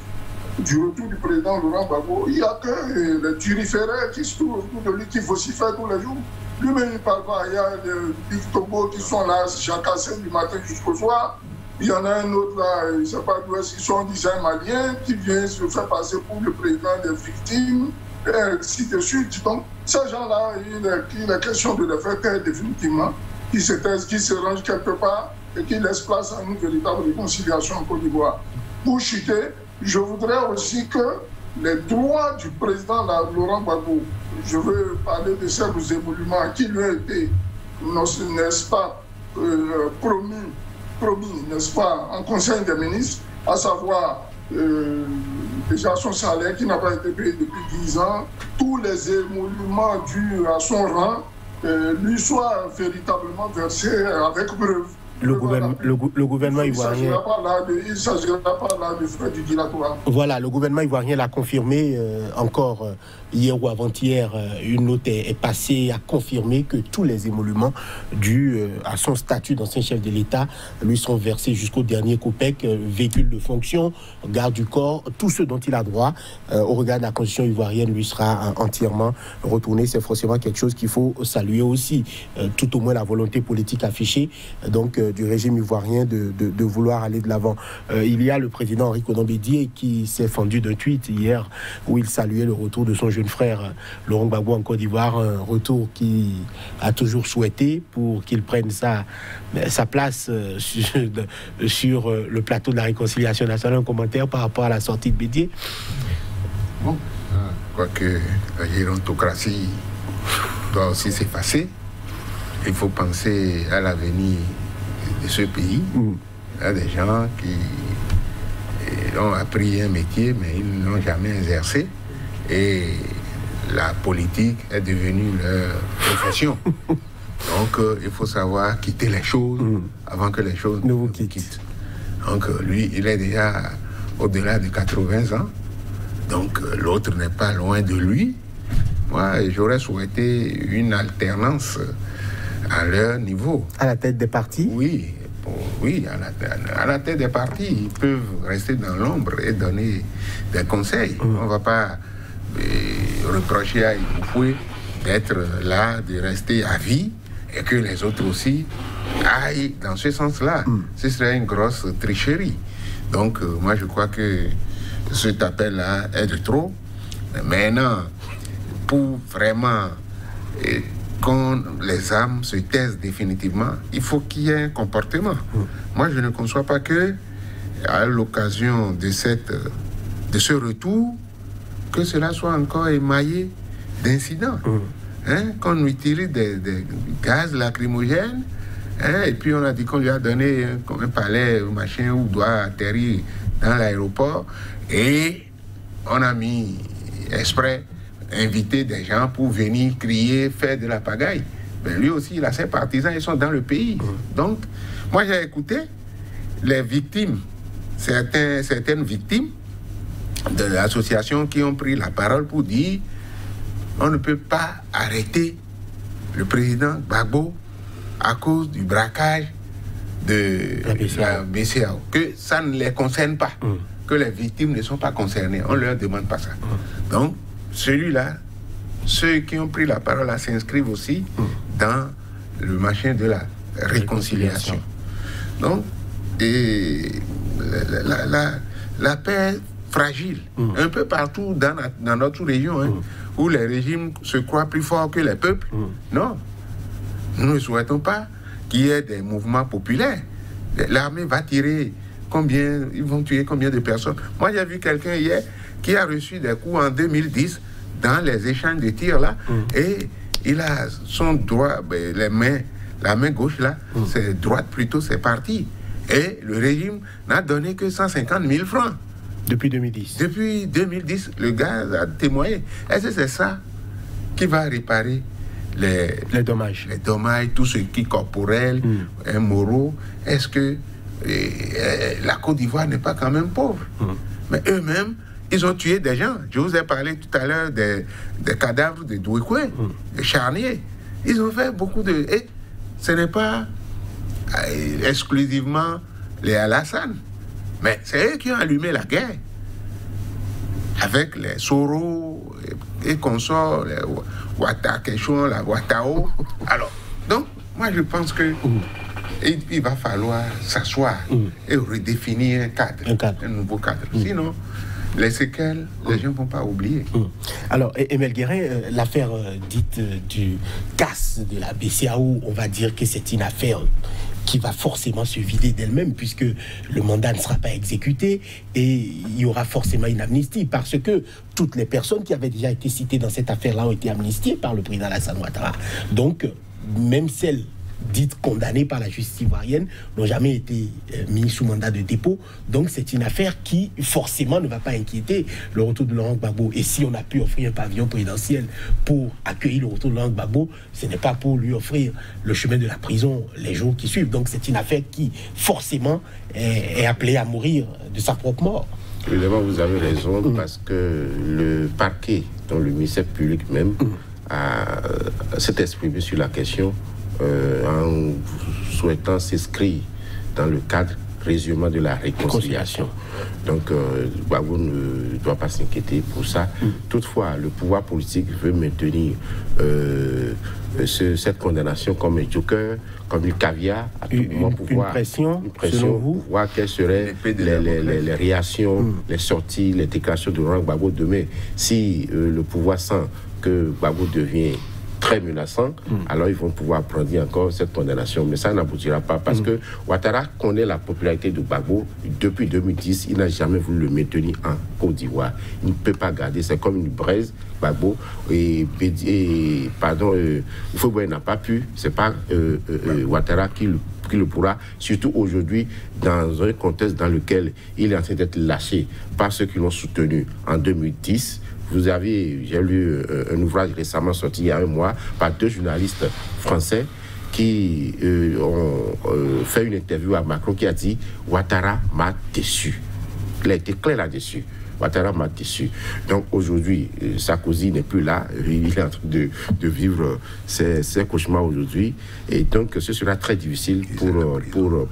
du retour du président Laurent Gbagbo, il n'y a que les turiféraires qui se trouvent autour de lui, qui vocifèrent tous les jours. Lui-même, il ne parle pas. Il y a des Big Togo qui sont là, jacassés du matin jusqu'au soir. Il y en a un autre là, je ne sais pas d'où est-ce qu'ils sont, disant malien, qui vient se faire passer pour le président des victimes, et ainsi de suite. Donc, ces gens-là, il est question de les faire taire définitivement, qui se taisent, qui se rangent quelque part et qui laissent place à une véritable réconciliation en Côte d'Ivoire. Pour chuter, je voudrais aussi que les droits du président Laurent Gbagbo, je veux parler de ces évolutions qui lui ont été, n'est-ce pas, promis, n'est-ce pas, en Conseil des ministres, à savoir déjà son salaire qui n'a pas été payé depuis 10 ans, tous les émoluments dus à son rang lui soient véritablement versés avec preuve. Le gouvernement ivoirien... Il ne s'agira pas là de frais du dilatoire. Voilà, le gouvernement ivoirien l'a confirmé encore hier ou avant-hier. Une note est passée à confirmer que tous les émoluments dus à son statut d'ancien chef de l'État lui sont versés jusqu'au dernier copec, véhicule de fonction, garde du corps, tout ce dont il a droit au regard de la constitution ivoirienne lui sera entièrement retourné. C'est forcément quelque chose qu'il faut saluer aussi, tout au moins la volonté politique affichée. Donc, du régime ivoirien de vouloir aller de l'avant. Il y a le président Henri Konan Bédié qui s'est fendu d'un tweet hier où il saluait le retour de son jeune frère Laurent Gbagbo en Côte d'Ivoire, un retour qu'il a toujours souhaité pour qu'il prenne sa place sur le plateau de la réconciliation nationale. Un commentaire par rapport à la sortie de Bédié. Bon, quoique la gérontocratie doit aussi s'effacer, il faut penser à l'avenir de ce pays. Il y a des gens qui ont appris un métier, mais ils ne l'ont jamais exercé. Et la politique est devenue leur profession. Donc, il faut savoir quitter les choses avant que les choses ne vous quittent. Donc, lui, il est déjà au-delà de 80 ans. Donc, l'autre n'est pas loin de lui. Moi, j'aurais souhaité une alternance à leur niveau. À la tête des partis? Oui, à la tête des partis, ils peuvent rester dans l'ombre et donner des conseils. On ne va pas reprocher à Ipoué d'être là, de rester à vie et que les autres aussi aillent dans ce sens-là. Ce serait une grosse tricherie. Donc, moi, je crois que cet appel-là est de trop. Maintenant, pour vraiment qu'on les âmes se taisent définitivement, il faut qu'il y ait un comportement. Moi, je ne conçois pas que, à l'occasion de ce retour, que cela soit encore émaillé d'incidents. Qu'on utilise des gaz lacrymogènes, et puis on a dit qu'on lui a donné un palais, un machin, où doit atterrir dans l'aéroport, et on a mis exprès inviter des gens pour venir crier, faire de la pagaille. Mais lui aussi, il a ses partisans, ils sont dans le pays. Donc, moi j'ai écouté les victimes, certaines victimes de l'association qui ont pris la parole pour dire on ne peut pas arrêter le président Gbagbo à cause du braquage de la BCEAO, que ça ne les concerne pas, que les victimes ne sont pas concernées. On ne leur demande pas ça. Donc, celui-là, ceux qui ont pris la parole s'inscrivent aussi dans le machin de la réconciliation. Donc, la paix fragile, un peu partout dans notre région, où les régimes se croient plus forts que les peuples. Non, nous ne souhaitons pas qu'il y ait des mouvements populaires. L'armée va tirer combien, ils vont tuer combien de personnes. Moi, j'ai vu quelqu'un hier qui a reçu des coups en 2010 dans les échanges de tirs là, et il a son droit, la main gauche là, c'est droite plutôt, c'est parti. Et le régime n'a donné que 150 000 francs. Depuis 2010. Depuis 2010, le gars a témoigné. Est-ce que c'est ça qui va réparer les dommages? Les dommages, tout ce qui est corporel, moraux. Est-ce que la Côte d'Ivoire n'est pas quand même pauvre? Mais eux-mêmes, ils ont tué des gens. Je vous ai parlé tout à l'heure des cadavres de Douékoué, des charniers. Ils ont fait beaucoup de... Et ce n'est pas exclusivement les Alassane, mais c'est eux qui ont allumé la guerre. Avec les Soro et consorts, les Ouatakechon, la Ouattao. Alors, donc, moi je pense que il va falloir s'asseoir et redéfinir un nouveau cadre. Sinon, les séquelles, les gens ne vont pas oublier. Alors, Emile Guérin, l'affaire dite du casse de la BCEAO, on va dire que c'est une affaire qui va forcément se vider d'elle-même, puisque le mandat ne sera pas exécuté et il y aura forcément une amnistie, parce que toutes les personnes qui avaient déjà été citées dans cette affaire-là ont été amnistiées par le président Alassane Ouattara. Donc, même celles dites condamnées par la justice ivoirienne n'ont jamais été mises sous mandat de dépôt. Donc c'est une affaire qui forcément ne va pas inquiéter le retour de Laurent Gbagbo. Et si on a pu offrir un pavillon présidentiel pour accueillir le retour de Laurent Gbagbo, ce n'est pas pour lui offrir le chemin de la prison les jours qui suivent. Donc c'est une affaire qui forcément est appelée à mourir de sa propre mort. Évidemment, vous avez raison, parce que le parquet, dont le ministère public même, s'est exprimé sur la question en souhaitant s'inscrire dans le cadre résumé de la réconciliation. Donc, Gbagbo ne doit pas s'inquiéter pour ça. Toutefois, le pouvoir politique veut maintenir cette condamnation comme un joker, comme une caviar, à tout moment pour voir une pression pour voir quelles seraient les réactions, les sorties, les déclarations de Laurent Gbagbo demain. Si le pouvoir sent que Gbagbo devient très menaçant, alors ils vont pouvoir prendre encore cette condamnation. Mais ça n'aboutira pas, parce que Ouattara connaît la popularité de Gbagbo. Depuis 2010, il n'a jamais voulu le maintenir en Côte d'Ivoire. Il ne peut pas garder, c'est comme une braise, Gbagbo. Houphouët-Boigny n'a pas pu, c'est pas Ouattara qui le pourra, surtout aujourd'hui, dans un contexte dans lequel il est en train d'être lâché par ceux qui l'ont soutenu en 2010. J'ai lu un ouvrage récemment sorti il y a un mois par 2 journalistes français qui ont fait une interview à Macron qui a dit « Ouattara m'a déçu ». Il a été clair là-dessus. Ouattara m'a déçu. Donc aujourd'hui, Sarkozy n'est plus là, il est en train de vivre ses cauchemars aujourd'hui, et donc ce sera très difficile pour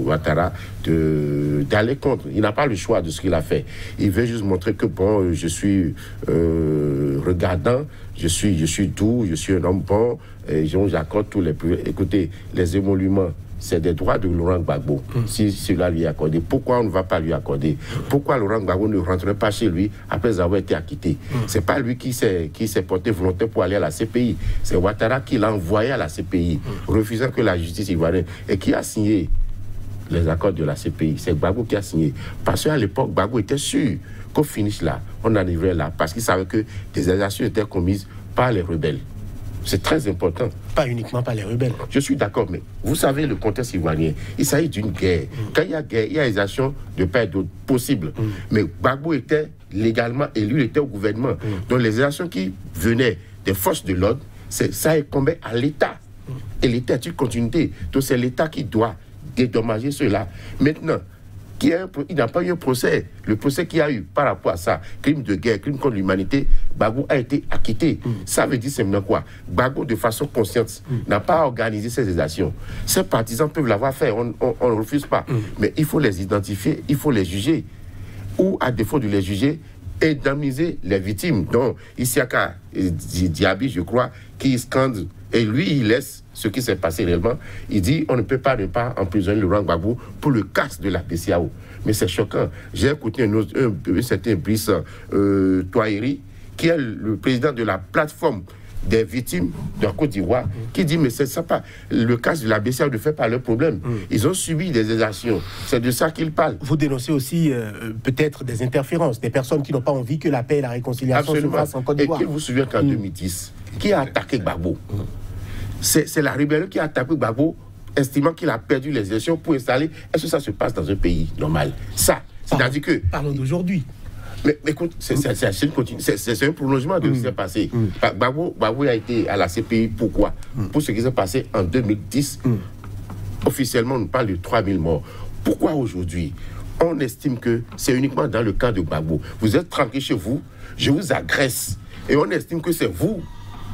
Ouattara d'aller contre. Il n'a pas le choix de ce qu'il a fait. Il veut juste montrer que bon, je suis regardant, je suis doux, je suis un homme bon, et j'accorde tous les plus. Écoutez, les émoluments, c'est des droits de Laurent Gbagbo, si cela lui est accordé. Pourquoi on ne va pas lui accorder? Pourquoi Laurent Gbagbo ne rentrerait pas chez lui après avoir été acquitté? C'est pas lui qui s'est porté volontaire pour aller à la CPI. C'est Ouattara qui l'a envoyé à la CPI, refusant que la justice ivoirienne, et qui a signé les accords de la CPI. C'est Gbagbo qui a signé. Parce qu'à l'époque, Gbagbo était sûr qu'au finish là, on arriverait là, parce qu'il savait que des exactions étaient commises par les rebelles. C'est très important. Pas uniquement par les rebelles. Je suis d'accord, mais vous savez le contexte ivoirien. Il s'agit d'une guerre. Quand il y a guerre, il y a des actions de part et d'autre possibles. Mais Gbagbo était légalement élu, il était au gouvernement. Donc les actions qui venaient des forces de l'ordre, ça incombait à l'État. Et l'État est une continuité. Donc c'est l'État qui doit dédommager cela. Maintenant, il n'a pas eu un procès. Le procès qu'il y a eu par rapport à ça, crime de guerre, crime contre l'humanité, Gbagbo a été acquitté. Ça veut dire simplement quoi? Gbagbo, de façon consciente, n'a pas organisé ces actions. Ses partisans peuvent l'avoir fait, on ne refuse pas. Mais il faut les identifier, il faut les juger. Ou, à défaut de les juger, indemniser les victimes. Donc, Isiaka Diaby, je crois, qui scande, et lui, il laisse ce qui s'est passé réellement. Il dit, on ne peut pas ne pas emprisonner Laurent Gbagbo pour le casse de la BCEAO. Mais c'est choquant. J'ai écouté un certain Brice Touaheri, qui est le président de la plateforme des victimes de la Côte d'Ivoire, qui dit, mais c'est ça pas, le casse de la BCEAO ne fait pas leur problème. Ils ont subi des exactions. C'est de ça qu'ils parlent. Vous dénoncez aussi peut-être des interférences, des personnes qui n'ont pas envie que la paix et la réconciliation se fassent en Côte d'Ivoire. Et qu'il vous souvenez qu'en 2010, qui a attaqué Gbagbo? C'est la rébellion qui a attaqué Gbagbo, estimant qu'il a perdu les élections pour installer. Est-ce que ça se passe dans un pays normal? Ça, c'est-à-dire que... Parlons d'aujourd'hui. Mais écoute, c'est un prolongement de ce qui s'est passé. Gbagbo a été à la CPI, pourquoi? Pour ce qui s'est passé en 2010. Officiellement, on parle de 3000 morts. Pourquoi aujourd'hui on estime que c'est uniquement dans le cas de Gbagbo? Vous êtes tranquille chez vous, je vous agresse, et on estime que c'est vous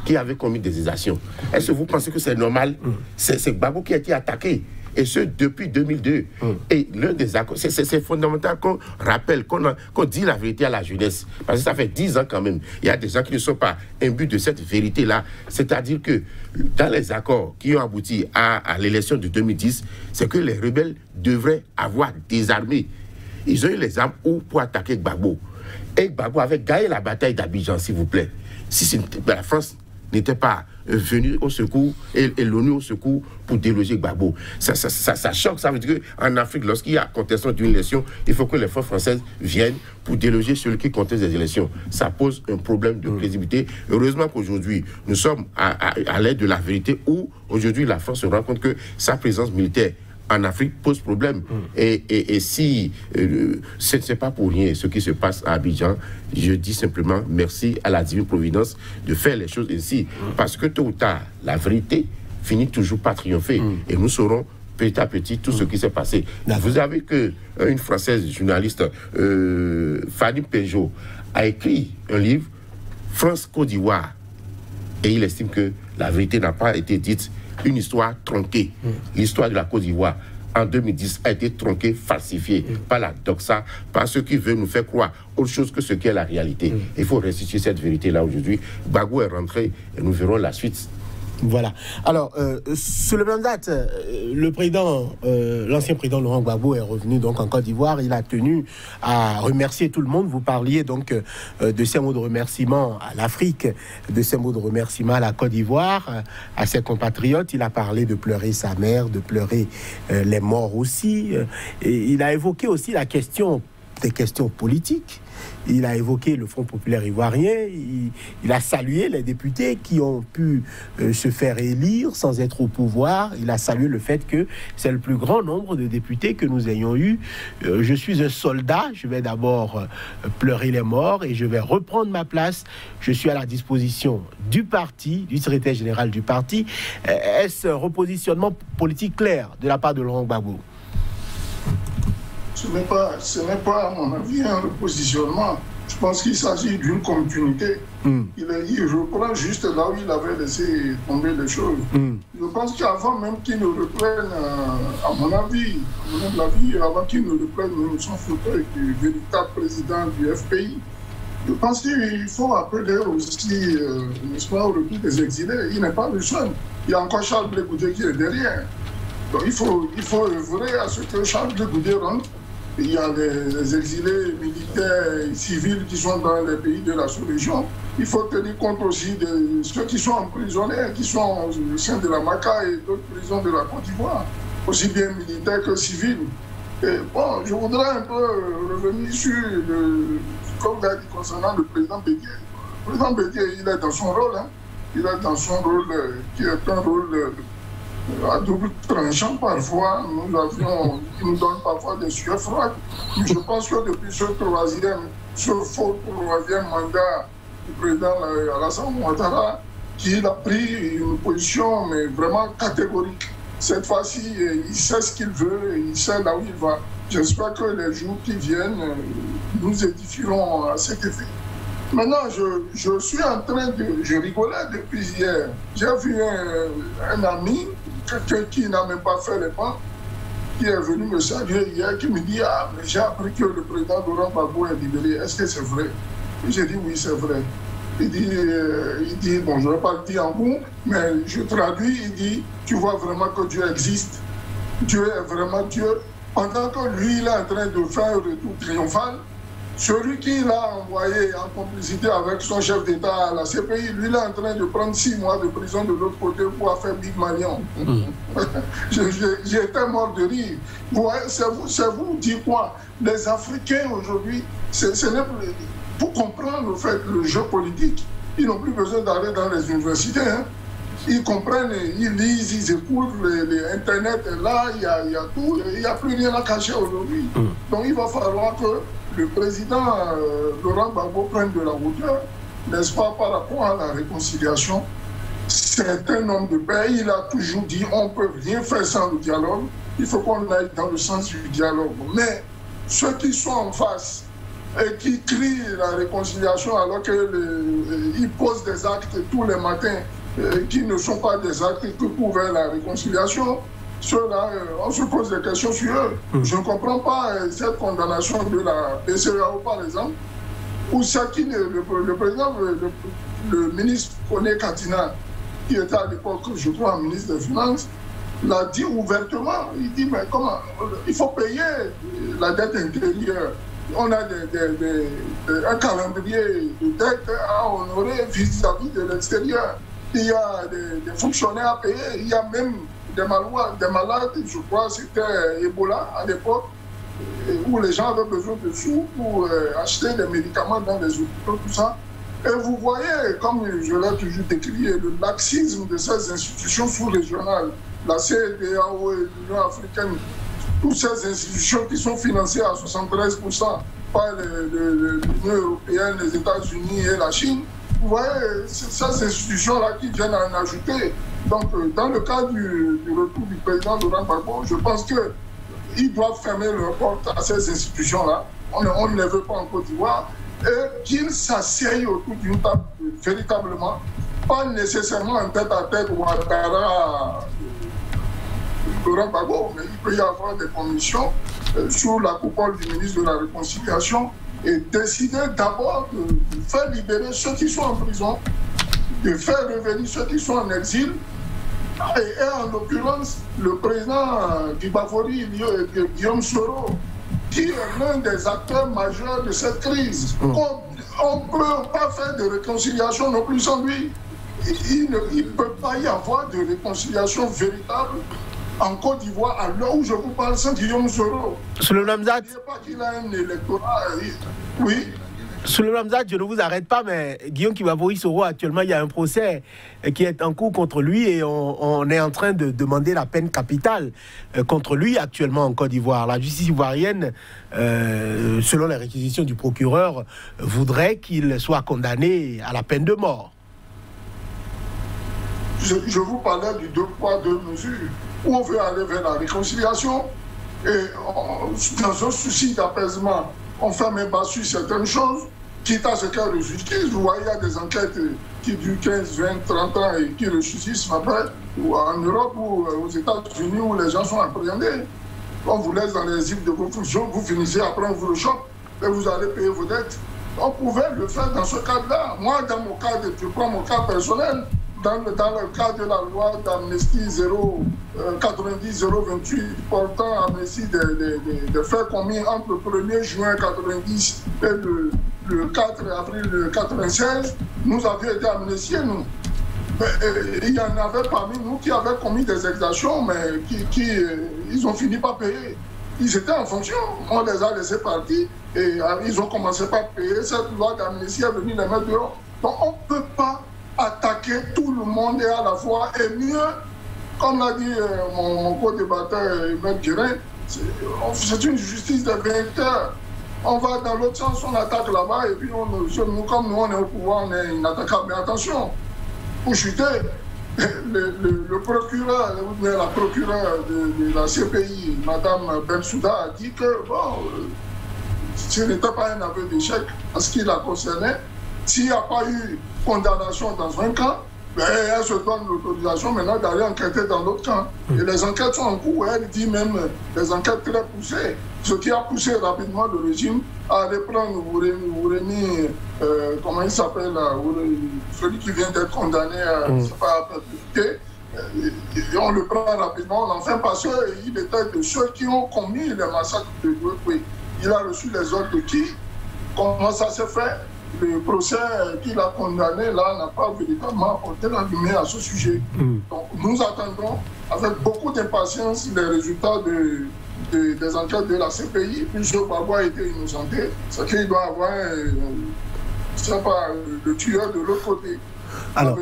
qui avez commis des exactions. Est-ce que vous pensez que c'est normal? C'est Gbagbo qui a été attaqué, et ce depuis 2002. Et l'un des accords, c'est fondamental qu'on rappelle, qu'on dit la vérité à la jeunesse, parce que ça fait 10 ans quand même. Il y a des gens qui ne sont pas imbus de cette vérité-là. C'est-à-dire que dans les accords qui ont abouti à l'élection de 2010, c'est que les rebelles devraient avoir désarmé. Ils ont eu les armes pour attaquer Gbagbo. Et Gbagbo avait gagné la bataille d'Abidjan, s'il vous plaît. Si la France n'était pas venue au secours et l'ONU au secours pour déloger Gbagbo. Ça choque. Ça veut dire qu'en Afrique, lorsqu'il y a contestation d'une élection, il faut que les forces françaises viennent pour déloger celui qui conteste des élections. Ça pose un problème de crédibilité. Heureusement qu'aujourd'hui, nous sommes à l'aide de la vérité, où aujourd'hui la France se rend compte que sa présence militaire en Afrique pose problème. Et si ce n'est pas pour rien ce qui se passe à Abidjan, je dis simplement merci à la divine providence de faire les choses ainsi. Parce que tôt ou tard, la vérité finit toujours par triompher. Et nous saurons petit à petit tout ce qui s'est passé. Vous savez qu'une Française journaliste, Fanny Peugeot, a écrit un livre, France-Côte d'Ivoire. Et il estime que la vérité n'a pas été dite. Une histoire tronquée. L'histoire de la Côte d'Ivoire en 2010 a été tronquée, falsifiée par la doxa, par ceux qui veulent nous faire croire autre chose que ce qu'est la réalité. Il faut restituer cette vérité-là aujourd'hui. Gbagbo est rentré et nous verrons la suite. Voilà. Alors, sur le même date, l'ancien président Laurent Gbagbo est revenu donc en Côte d'Ivoire. Il a tenu à remercier tout le monde. Vous parliez donc de ces mots de remerciement à l'Afrique, de ces mots de remerciement à la Côte d'Ivoire, à ses compatriotes. Il a parlé de pleurer sa mère, de pleurer les morts aussi. Et il a évoqué aussi des questions politiques. Il a évoqué le Front populaire ivoirien, il a salué les députés qui ont pu se faire élire sans être au pouvoir. Il a salué le fait que c'est le plus grand nombre de députés que nous ayons eu. Je suis un soldat, je vais d'abord pleurer les morts et je vais reprendre ma place. Je suis à la disposition du parti, du secrétaire général du parti. Est-ce un repositionnement politique clair de la part de Laurent Gbagbo? Ce n'est pas, à mon avis, un repositionnement. Je pense qu'il s'agit d'une continuité. Il reprend juste là où il avait laissé tomber les choses. Je pense qu'avant même qu'il ne reprenne, à mon avis, avant qu'il ne reprenne même son fauteuil du véritable président du FPI, je pense qu'il faut appeler aussi, n'est-ce pas, au retour des exilés. Il n'est pas le seul. Il y a encore Charles Blé Goudé qui est derrière. Donc il faut œuvrer à ce que Charles Blé Goudé rentre. Il y a les exilés militaires et civils qui sont dans les pays de la sous-région. Il faut tenir compte aussi de ceux qui sont emprisonnés, qui sont au sein de la MACA et d'autres prisons de la Côte d'Ivoire, aussi bien militaires que civils. Et bon, je voudrais un peu revenir sur comme l'a dit concernant le président Bédié. Le président Bédié, il est dans son rôle. Hein. Il est dans son rôle qui est un rôle à double tranchant parfois. Il nous donne parfois des sueurs froides. Mais je pense que depuis ce faux troisième mandat du président Alassane Ouattara, qu'il a pris une position mais vraiment catégorique. Cette fois-ci, il sait ce qu'il veut et il sait là où il va. J'espère que les jours qui viennent nous édifieront à cet effet. Maintenant, je suis en train de... Je rigolais depuis hier. J'ai vu un ami, quelqu'un qui n'a même pas fait les pas, qui est venu me saluer hier, qui me dit « Ah, mais j'ai appris que le président Laurent Gbagbo est libéré. Est-ce que c'est vrai ?» J'ai dit « Oui, c'est vrai. » Il dit, bon, je ne vais pas le dire en bout, mais je traduis, il dit « Tu vois vraiment que Dieu existe. Dieu est vraiment Dieu. » Pendant que lui, il est en train de faire un retour triomphal, celui qui l'a envoyé en complicité avec son chef d'État à la CPI, lui, il est en train de prendre 6 mois de prison de l'autre côté pour faire Big Malion. J'étais mort de rire. C'est vous dire quoi? Les Africains aujourd'hui, pour comprendre le jeu politique, ils n'ont plus besoin d'aller dans les universités. Hein. Ils comprennent, ils lisent, ils écoutent, Internet est là, il y a tout, il n'y a plus rien à cacher aujourd'hui. Donc il va falloir que le président Laurent Gbagbo prenne de la hauteur, n'est-ce pas, par rapport à la réconciliation. C'est un homme de paix, il a toujours dit on ne peut rien faire sans le dialogue, il faut qu'on aille dans le sens du dialogue. Mais ceux qui sont en face et qui crient la réconciliation alors qu'ils posent des actes tous les matins qui ne sont pas des actes que prouvent la réconciiliation, ceux-là, on se pose des questions sur eux. Je ne comprends pas cette condamnation de la PCEAO, par exemple, où le président, le ministre Koné Katina, qui était à l'époque, je crois, ministre des Finances, l'a dit ouvertement. Il dit, mais comment? Il faut payer la dette intérieure. On a un calendrier de dette à honorer vis-à-vis de l'extérieur. Il y a des fonctionnaires à payer, il y a même des malades, je crois c'était Ebola à l'époque, où les gens avaient besoin de sous pour acheter des médicaments dans les hôpitaux, tout ça. Et vous voyez, comme je l'ai toujours décrit, le laxisme de ces institutions sous-régionales, la CEDEAO et l'Union africaine, toutes ces institutions qui sont financées à 73% par l'Union européenne, les États-Unis et la Chine. Vous voyez, ces institutions-là qui viennent à en ajouter. Donc, dans le cas du retour du président Laurent Gbagbo, je pense qu'ils doivent fermer leurs portes à ces institutions-là. On ne les veut pas en Côte d'Ivoire. Et qu'ils s'asseyent autour d'une table véritablement, pas nécessairement en tête à tête ou à Ouattara, Laurent Gbagbo, mais il peut y avoir des commissions sous la coupole du ministre de la Réconciliation et décider d'abord de faire libérer ceux qui sont en prison, de faire revenir ceux qui sont en exil. Et en l'occurrence, le président du Bafori, Guillaume Soro, qui est l'un des acteurs majeurs de cette crise. On ne peut pas faire de réconciliation non plus sans lui. Il ne peut pas y avoir de réconciliation véritable en Côte d'Ivoire, à l'heure où je vous parle, sans Guillaume Soro. Souleymane Mzad. Il n'y a pas qu'il a un électorat. Oui. Souleymane Mzad, je ne vous arrête pas, mais Guillaume Kibabori Soro, actuellement, il y a un procès qui est en cours contre lui et on est en train de demander la peine capitale contre lui actuellement en Côte d'Ivoire. La justice ivoirienne, selon les réquisitions du procureur, voudrait qu'il soit condamné à la peine de mort. Je vous parlais du 2 poids, 2 mesures, où on veut aller vers la réconciliation Et dans un souci d'apaisement, on fait même pas sur certaines choses, quitte à ce qu'elles ressuscitent. Vous voyez, il y a des enquêtes qui durent 15, 20, 30 ans et qui ressuscitent après, ou en Europe ou aux États-Unis où les gens sont appréhendés. On vous laisse dans les îles de vos fonctions, vous finissez, après on vous le chope et vous allez payer vos dettes. On pouvait le faire dans ce cadre-là. Moi, dans mon cas, je prends mon cas personnel, dans le cadre de la loi d'amnistie 90-028 portant amnistie des faits commis entre le 1er juin 90 et le 4 avril 96, nous avions été amnistiés, nous. Mais, il y en avait parmi nous qui avaient commis des exactions, mais ils ont fini par payer. Ils étaient en fonction, on les a laissés partir et ils ont commencé par payer. Cette loi d'amnistie est venue les mettre dehors. Donc on ne peut pas attaquer tout le monde et à la fois. Et mieux, comme l'a dit mon co-débatteur Maître Guérin, c'est une justice de vainqueurs. On va dans l'autre sens, on attaque là-bas et puis nous, comme nous on est au pouvoir, on est inattaquable. Mais attention, pour chuter, le procureur, la procureure de la CPI, Mme Bensouda, a dit que ce n'était pas un aveu d'échec en ce qui la concernait. S'il n'y a pas eu condamnation dans un camp, elle se donne l'autorisation maintenant d'aller enquêter dans l'autre camp. Et les enquêtes sont en cours, elle dit même des enquêtes très poussées, ce qui a poussé rapidement le régime à reprendre Wourémi, comment il s'appelle, celui qui vient d'être condamné à perpétuité. On le prend rapidement, on en fait parce qu'il était de ceux qui ont commis le massacre de Douekoué. Il a reçu les ordres de qui? Comment ça s'est fait? Le procès qu'il a condamné, là, n'a pas véritablement apporté la lumière à ce sujet. Donc, nous attendons avec beaucoup d'impatience les résultats des enquêtes de la CPI. Puis, M. Gbagbo a été innocenté. C'est qu'il doit avoir, le tueur de l'autre côté. Alors,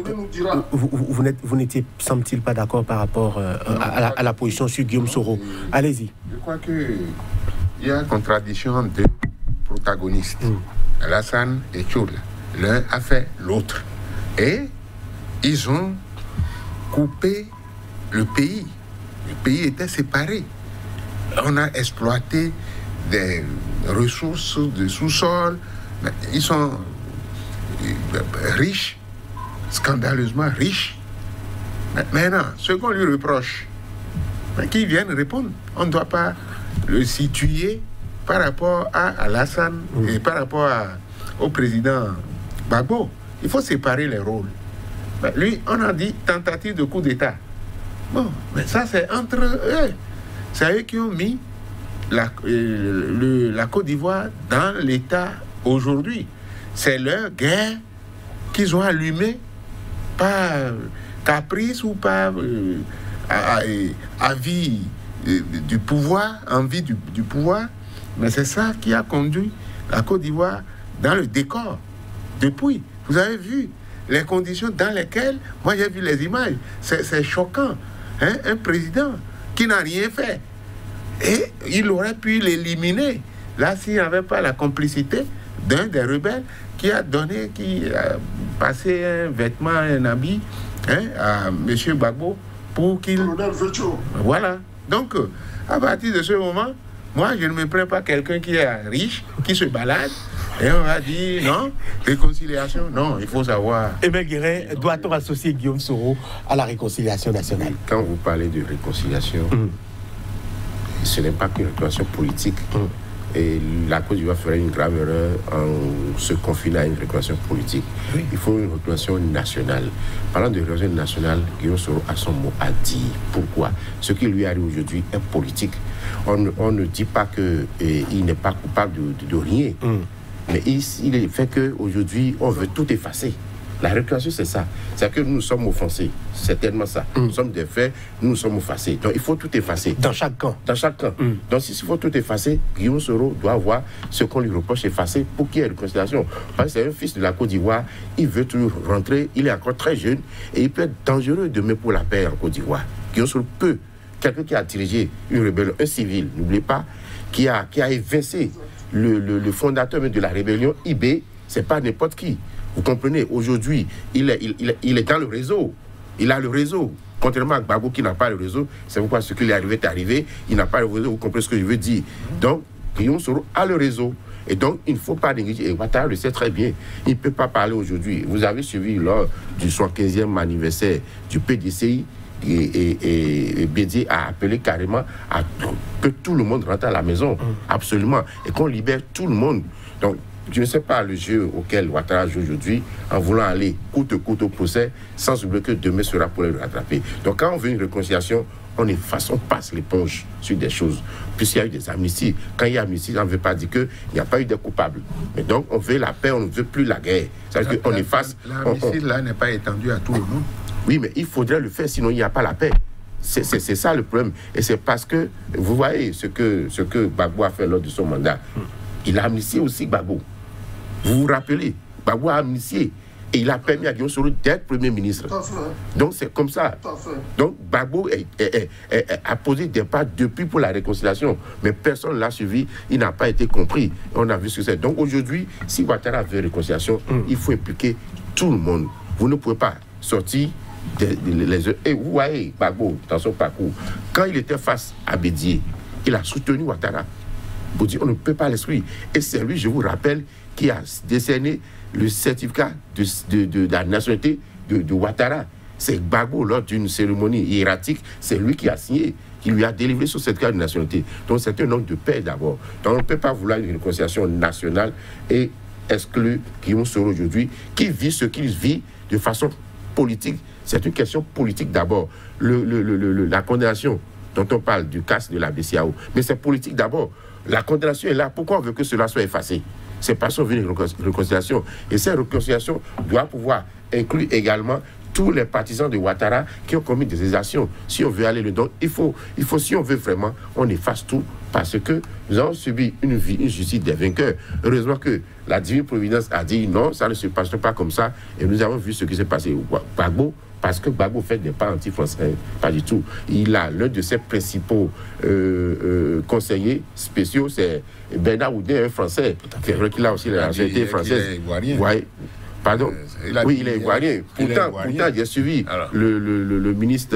vous n'étiez, semble-t-il, pas d'accord par rapport à la position sur Guillaume Soro. Allez-y. Je crois qu'il y a une contradiction entre deux protagonistes. Alassane et Tchoula. L'un a fait l'autre. Et ils ont coupé le pays. Le pays était séparé. On a exploité des ressources de sous-sol. Ils sont riches, scandaleusement riches. Maintenant, ce qu'on lui reproche, qu'ils viennent répondre. On ne doit pas le situer par rapport à Alassane et par rapport au président Gbagbo. Il faut séparer les rôles. Ben, lui, on a dit tentative de coup d'État. Bon, mais ça c'est entre eux. C'est eux qui ont mis la Côte d'Ivoire dans l'État aujourd'hui. C'est leur guerre qu'ils ont allumée par caprice ou par avis du pouvoir, envie du pouvoir. Mais c'est ça qui a conduit la Côte d'Ivoire dans le décor. Depuis, vous avez vu les conditions dans lesquelles, moi j'ai vu les images, c'est choquant. Hein? Un président qui n'a rien fait. Et il aurait pu l'éliminer. Là, s'il n'y avait pas la complicité d'un des rebelles qui a passé un vêtement, un habit à M. Gbagbo pour qu'il... Voilà. Donc, à partir de ce moment, moi, je ne me plains pas quelqu'un qui est riche, qui se balade, et on va dire, non, réconciliation, non, il faut savoir... Emile Guérin, doit-on associer Guillaume Soro à la réconciliation nationale? Quand vous parlez de réconciliation, ce n'est pas qu'une réconciliation politique. Et la Côte d'Ivoire ferait une grave erreur en se confinant à une réconciliation politique. Oui. Il faut une réconciliation nationale. Parlant de réconciliation nationale, Guillaume Soro a son mot à dire. Pourquoi? Ce qui lui arrive aujourd'hui est politique. On ne dit pas qu'il n'est pas coupable de rien. Mais il est fait qu'aujourd'hui, on veut tout effacer. La réclamation, c'est ça. C'est que nous sommes offensés. C'est tellement ça. Nous sommes des faits, nous sommes offensés. Donc, il faut tout effacer. Dans chaque camp. Dans chaque camp. Donc, s'il faut tout effacer, Guillaume Soro doit avoir ce qu'on lui reproche effacer pour qu'il y ait réconciliation. Parce que c'est un fils de la Côte d'Ivoire. Il veut toujours rentrer. Il est encore très jeune. Et il peut être dangereux demain pour la paix en Côte d'Ivoire. Guillaume Soro peut. Quelqu'un qui a dirigé une rébellion, un civil, n'oubliez pas, qui a évincé le fondateur de la rébellion, IB, c'est pas n'importe qui. Vous comprenez, aujourd'hui, il est dans le réseau. Il a le réseau. Contrairement à Gbagbo qui n'a pas le réseau, c'est pourquoi ce qui lui est arrivé, il n'a pas le réseau, vous comprenez ce que je veux dire. Donc, Guillaume Soro a le réseau. Et donc, il ne faut pas négliger. Et Ouattara le sait très bien. Il ne peut pas parler aujourd'hui. Vous avez suivi lors du 75e anniversaire du PDCI et Bédié a appelé carrément à que tout le monde rentre à la maison. Absolument. Et qu'on libère tout le monde. Donc, je ne sais pas le jeu auquel Ouattara joue aujourd'hui en voulant aller coûte que coûte au procès sans oublier que demain sera pour le rattraper. Donc, quand on veut une réconciliation, on est face, on passe l'éponge sur des choses. Puisqu'il y a eu des amnisties. Quand il y a amnistie, on ne veut pas dire qu'il n'y a pas eu de coupables. Mais donc, on veut la paix, on ne veut plus la guerre. C'est-à-dire qu'on est face... L'amnistie, là, n'est pas étendue à tout le monde. Oui, mais il faudrait le faire, sinon il n'y a pas la paix. C'est ça le problème. Et c'est parce que, vous voyez ce que Gbagbo a fait lors de son mandat. Il a amnistié aussi Gbagbo. Vous vous rappelez, Gbagbo a amnistié. Et il a permis à Guillaume Soro d'être Premier ministre. Donc c'est comme ça. Donc Gbagbo a posé des pas depuis pour la réconciliation. Mais personne ne l'a suivi, il n'a pas été compris. On a vu ce que c'est. Donc aujourd'hui, si Ouattara veut réconciliation, il faut impliquer tout le monde. Vous ne pouvez pas sortir et vous voyez Gbagbo dans son parcours. Quand il était face à Bédié, il a soutenu Ouattara. Vous dites, on ne peut pas l'exclure. Et c'est lui, je vous rappelle, qui a décerné le certificat de la nationalité de Ouattara. C'est Gbagbo, lors d'une cérémonie hiératique, c'est lui qui a signé, qui lui a délivré ce certificat de nationalité. Donc c'est un homme de paix d'abord. Donc on ne peut pas vouloir une réconciliation nationale et exclure Guillaume Soro aujourd'hui, qui vit ce qu'il vit de façon politique. C'est une question politique d'abord. La condamnation dont on parle du cas de la BCAO, mais c'est politique d'abord. La condamnation est là. Pourquoi on veut que cela soit effacé? C'est parce qu'on veut une réconciliation. Et cette réconciliation doit pouvoir inclure également tous les partisans de Ouattara qui ont commis des exactions. Si on veut aller le don, il faut, si on veut vraiment, on efface tout. Parce que nous avons subi une justice des vainqueurs. Heureusement que la divine providence a dit non, ça ne se passe pas comme ça. Et nous avons vu ce qui s'est passé au Gbagbo. Parce que Gbagbo fait des pas anti-français, pas du tout. Il a l'un de ses principaux conseillers spéciaux, c'est Bernard Oudin, un Français. C'est vrai qu'il a aussi la nationalité française. Ouais. Pardon. Oui, il est ivoirien. Pourtant, j'ai suivi le ministre,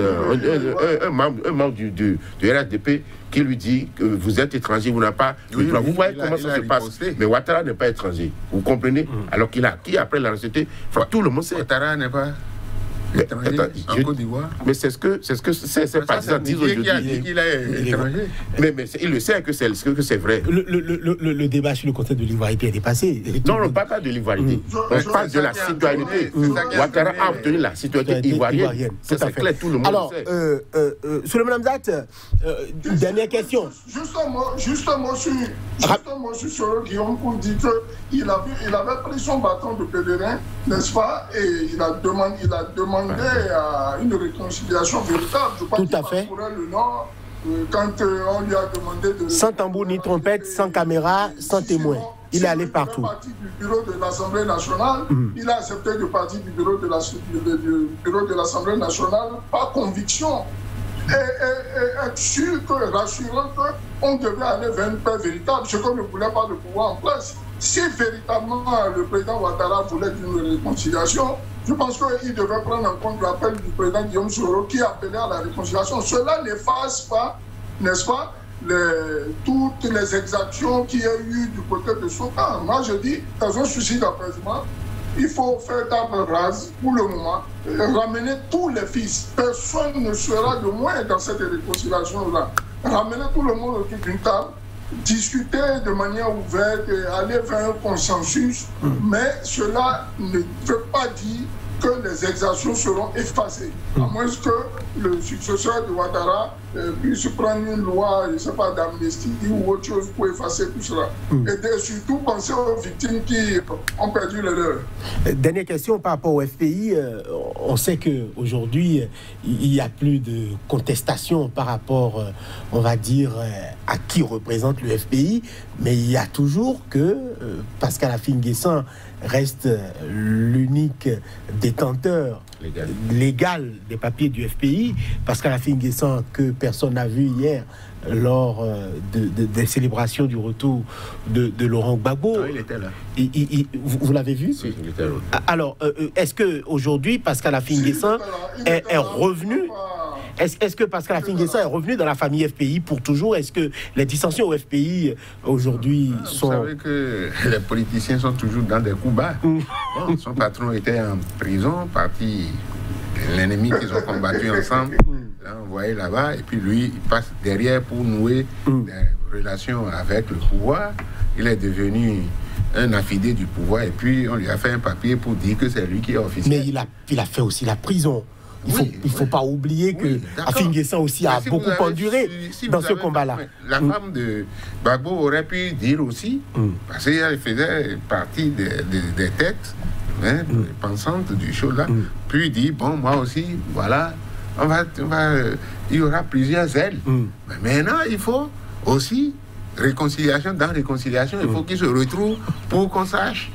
un membre du RHDP qui lui dit que vous êtes étranger, vous n'avez pas... Oui, vous voyez comment ça se passe. Mais Ouattara n'est pas étranger. Vous comprenez? Alors qu'il a qui après la nationalité, tout le monde sait. Ouattara n'est pas... en Côte d'Ivoire. Mais c'est ce que ces partisans disent aujourd'hui. Il est étranger. Mais il le sait que c'est vrai. Le débat sur le concept de l'ivoirité est dépassé. Non, on ne parle pas de l'ivoirité. On parle de la citoyenneté. Ouattara a obtenu la citoyenneté ivoirienne. C'est clair, tout le monde alors, le sait. Souleymane Hamzat, dernière question. Justement sur Soro Guillaume, pour dire qu'il avait pris son bâton de pèlerin, n'est-ce pas, et il a demandé à une réconciliation véritable. Je tout à fait. Le Nord, quand on lui a demandé de... Sans tambour ni trompette, sans caméra, sans témoin. Il est allé partout. Il a accepté du bureau de l'Assemblée nationale. Il a accepté de partir du bureau de l'Assemblée nationale par conviction. Et être sûr, rassurant qu'on devait aller vers une paix véritable, ce qu'on ne voulait pas le pouvoir en place. Si véritablement le président Ouattara voulait une réconciliation, je pense qu'il devait prendre en compte l'appel du président Guillaume Soro qui appelait à la réconciliation. Cela n'efface pas, n'est-ce pas, toutes les exactions qu'il y a eu du côté de son camp. Moi, je dis, dans un souci d'apaisement, il faut faire table rase pour le moment, ramener tous les fils. Personne ne sera de moins dans cette réconciliation-là. Ramener tout le monde autour d'une table, discuter de manière ouverte et aller vers un consensus, mais cela ne veut pas dire que les exactions seront effacées, à moins que le successeur de Ouattara puisse prendre une loi, je ne sais pas, d'amnistie ou autre chose pour effacer tout cela. Et surtout penser aux victimes qui ont perdu leur heure. Dernière question par rapport au FPI. On sait qu'aujourd'hui, il n'y a plus de contestation par rapport, on va dire, à qui représente le FPI, mais il y a toujours que Pascal Affi-N'Guessan reste l'unique détenteur légal des papiers du FPI. Pascal Affi-N'Guessan, que personne n'a vu hier lors des célébrations du retour de Laurent Gbagbo. Ah, il était là. Vous l'avez vu? Si, il était là. Alors, est-ce qu'aujourd'hui, Pascal Affi-N'Guessan est revenu? Est-ce que Pascal Affi-N'Guessan est revenu dans la famille FPI pour toujours? Est-ce que les dissensions au FPI aujourd'hui sont... Vous savez que les politiciens sont toujours dans des coups bas. Bon, son patron était en prison, parti, l'ennemi qu'ils ont combattu ensemble, là, envoyé là-bas, et puis lui, il passe derrière pour nouer des relations avec le pouvoir. Il est devenu un affidé du pouvoir, et puis on lui a fait un papier pour dire que c'est lui qui est officiel. Mais il a fait aussi la prison. Il ne faut pas oublier que Affi-N'Guessan aussi a beaucoup enduré dans ce combat-là. La femme de Gbagbo aurait pu dire aussi, parce qu'elle faisait partie des têtes pensantes du show là, puis dit, bon, moi aussi, voilà, il y aura plusieurs ailes. Mais maintenant, il faut aussi réconciliation dans réconciliation, il faut qu'ils se retrouvent pour qu'on sache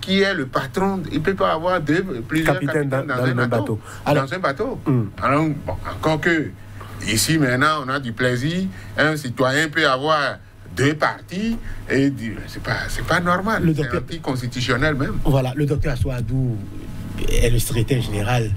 qui est le patron. Il ne peut pas avoir plusieurs capitaines dans un bateau. Alors, dans un bateau. Alors, bon, encore que, ici maintenant, on a du plaisir. Un citoyen peut avoir deux partis et c'est pas normal. C'est anticonstitutionnel même. Voilà, le docteur Assoadou est le secrétaire général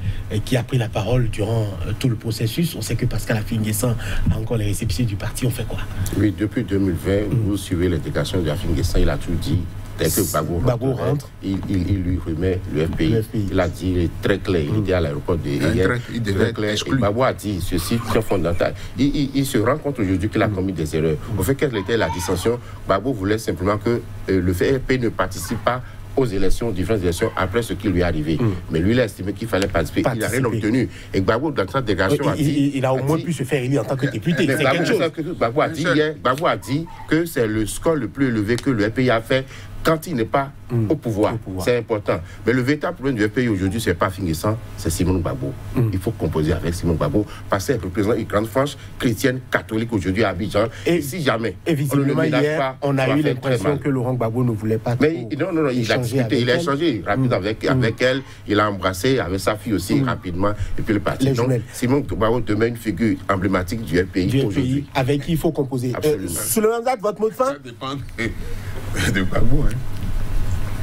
qui a pris la parole durant tout le processus. On sait que Pascal Affi-N'Guessan a encore les récépissés du parti. On fait quoi? Oui, depuis 2020, vous suivez les déclarations de Affi-N'Guessan, il a tout dit. Dès que Gbagbo rentre, il lui remet le FPI. Il a dit, il est très clair, il était à l'aéroport de hier, il devait être exclu. Gbagbo a dit ceci très fondamental. Il se rend compte aujourd'hui qu'il a commis des erreurs. Au fait, quelle était la dissension? Gbagbo voulait simplement que le FPI ne participe pas aux élections, différentes élections, après ce qui lui est arrivé. Mais lui, il a estimé qu'il fallait participer. Il n'a rien obtenu. Et Gbagbo, dans sa déclaration, a dit... Il a au moins pu se faire élire en tant que député. C'est quelque chose. Gbagbo a dit hier, Gbagbo a dit que c'est le score le plus élevé que le FPI a fait quand il n'est pas au pouvoir. C'est important. Mais le véritable problème du FPI aujourd'hui, ce n'est pas Affi-N'Guessan, c'est Simon Gbagbo. Il faut composer avec Simon Gbagbo parce qu'il représente une grande frange chrétienne, catholique aujourd'hui à Abidjan. Et si jamais... Et visiblement, hier, on a eu l'impression que Laurent Gbagbo ne voulait pas... Mais non, il a discuté, il a échangé rapidement avec elle, il a embrassé avec sa fille aussi rapidement, et puis le parti. Donc, Simon Gbagbo demeure une figure emblématique du FPI aujourd'hui. Avec qui il faut composer. Sous le mandat, votre mot de fin? Ça dépend de Gbagbo, hein.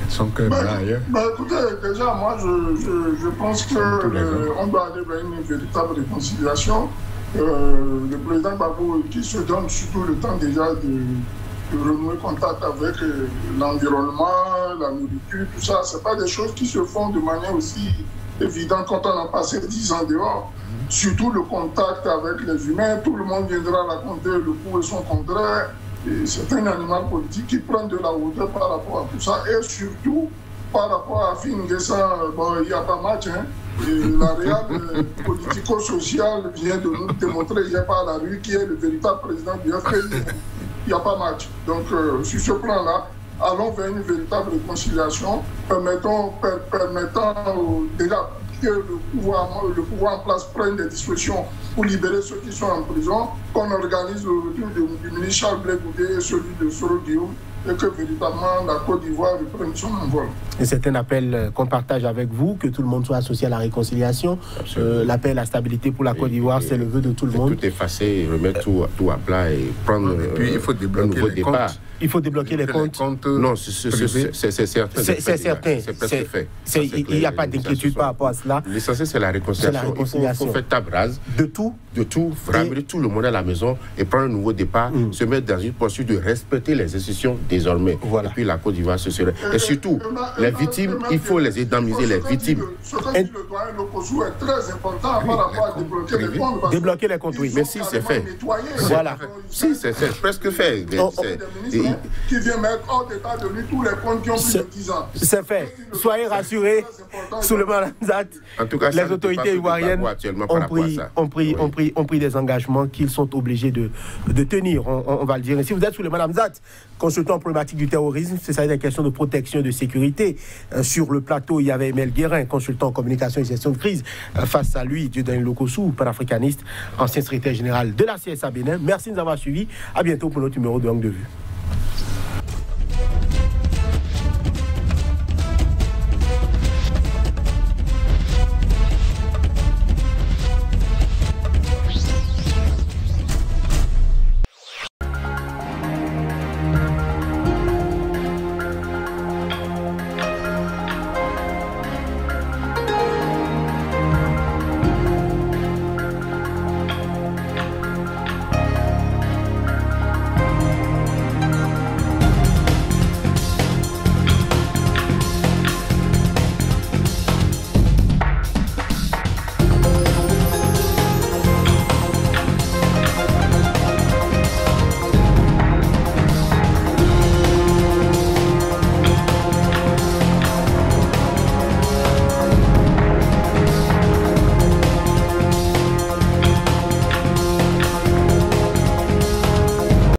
Son cœur ailleurs. Écoutez, déjà, moi, je pense qu'on doit aller vers une véritable réconciliation. Le président Gbagbo, qui se donne surtout le temps déjà de renouer contact avec l'environnement, la nourriture, tout ça, ce n'est pas des choses qui se font de manière aussi évidente quand on a passé 10 ans dehors. Surtout le contact avec les humains, tout le monde viendra raconter le pour et son contraire. C'est un animal politique qui prend de la hauteur par rapport à tout ça. Et surtout, par rapport à Affi-N'Guessan, bon, il n'y a pas match. Hein. La réelle politico-sociale vient de nous démontrer hier par la rue qui est le véritable président du FPI. Il n'y a pas match. Donc, sur ce plan-là, allons vers une véritable réconciliation, permettant déjà que le pouvoir en place prenne des dispositions pour libérer ceux qui sont en prison, qu'on organise le retour du ministre Charles Blé Goudé et celui de Soro Guillaume, et que véritablement la Côte d'Ivoire reprenne son envol. Et c'est un appel qu'on partage avec vous, que tout le monde soit associé à la réconciliation. L'appel à stabilité pour la Côte d'Ivoire, c'est le vœu de tout le monde. Tout effacer, remettre tout à plat et prendre puis il faut débloquer les comptes. Il faut débloquer les comptes. Non, c'est certain. C'est certain. C'est presque fait. Il n'y a pas d'inquiétude par rapport à cela. L'essentiel, c'est la réconciliation. Il faut faire table rase. De tout. Ramener tout le monde à la maison et prendre un nouveau départ, se mettre dans une posture de respecter les institutions désormais. Voilà. Et puis la Côte d'Ivoire se serait. Et surtout, les victimes, il faut les indemniser, les victimes. Ce que dit le doyen Lokossou est très important par rapport à débloquer les comptes. Débloquer les comptes, oui. Mais si c'est fait. Voilà. Si c'est presque fait. Qui vient mettre hors d'état de lui tous les comptes qui ont plus de 10 ans. C'est fait. Soyez rassurés. Sous le mandat, en tout cas, les autorités ivoiriennes ont pris pris des engagements qu'ils sont obligés de tenir, on va le dire. Et si vous êtes sous le Madame Zat, consultant en problématique du terrorisme, c'est ça des questions de protection et de sécurité. Sur le plateau, il y avait Emel Guérin, consultant en communication et gestion de crise. Face à lui, Dieudonné Lokossou, panafricaniste, ancien secrétaire général de la CSA Bénin. Merci de nous avoir suivis. À bientôt pour notre numéro de Angle de Vue.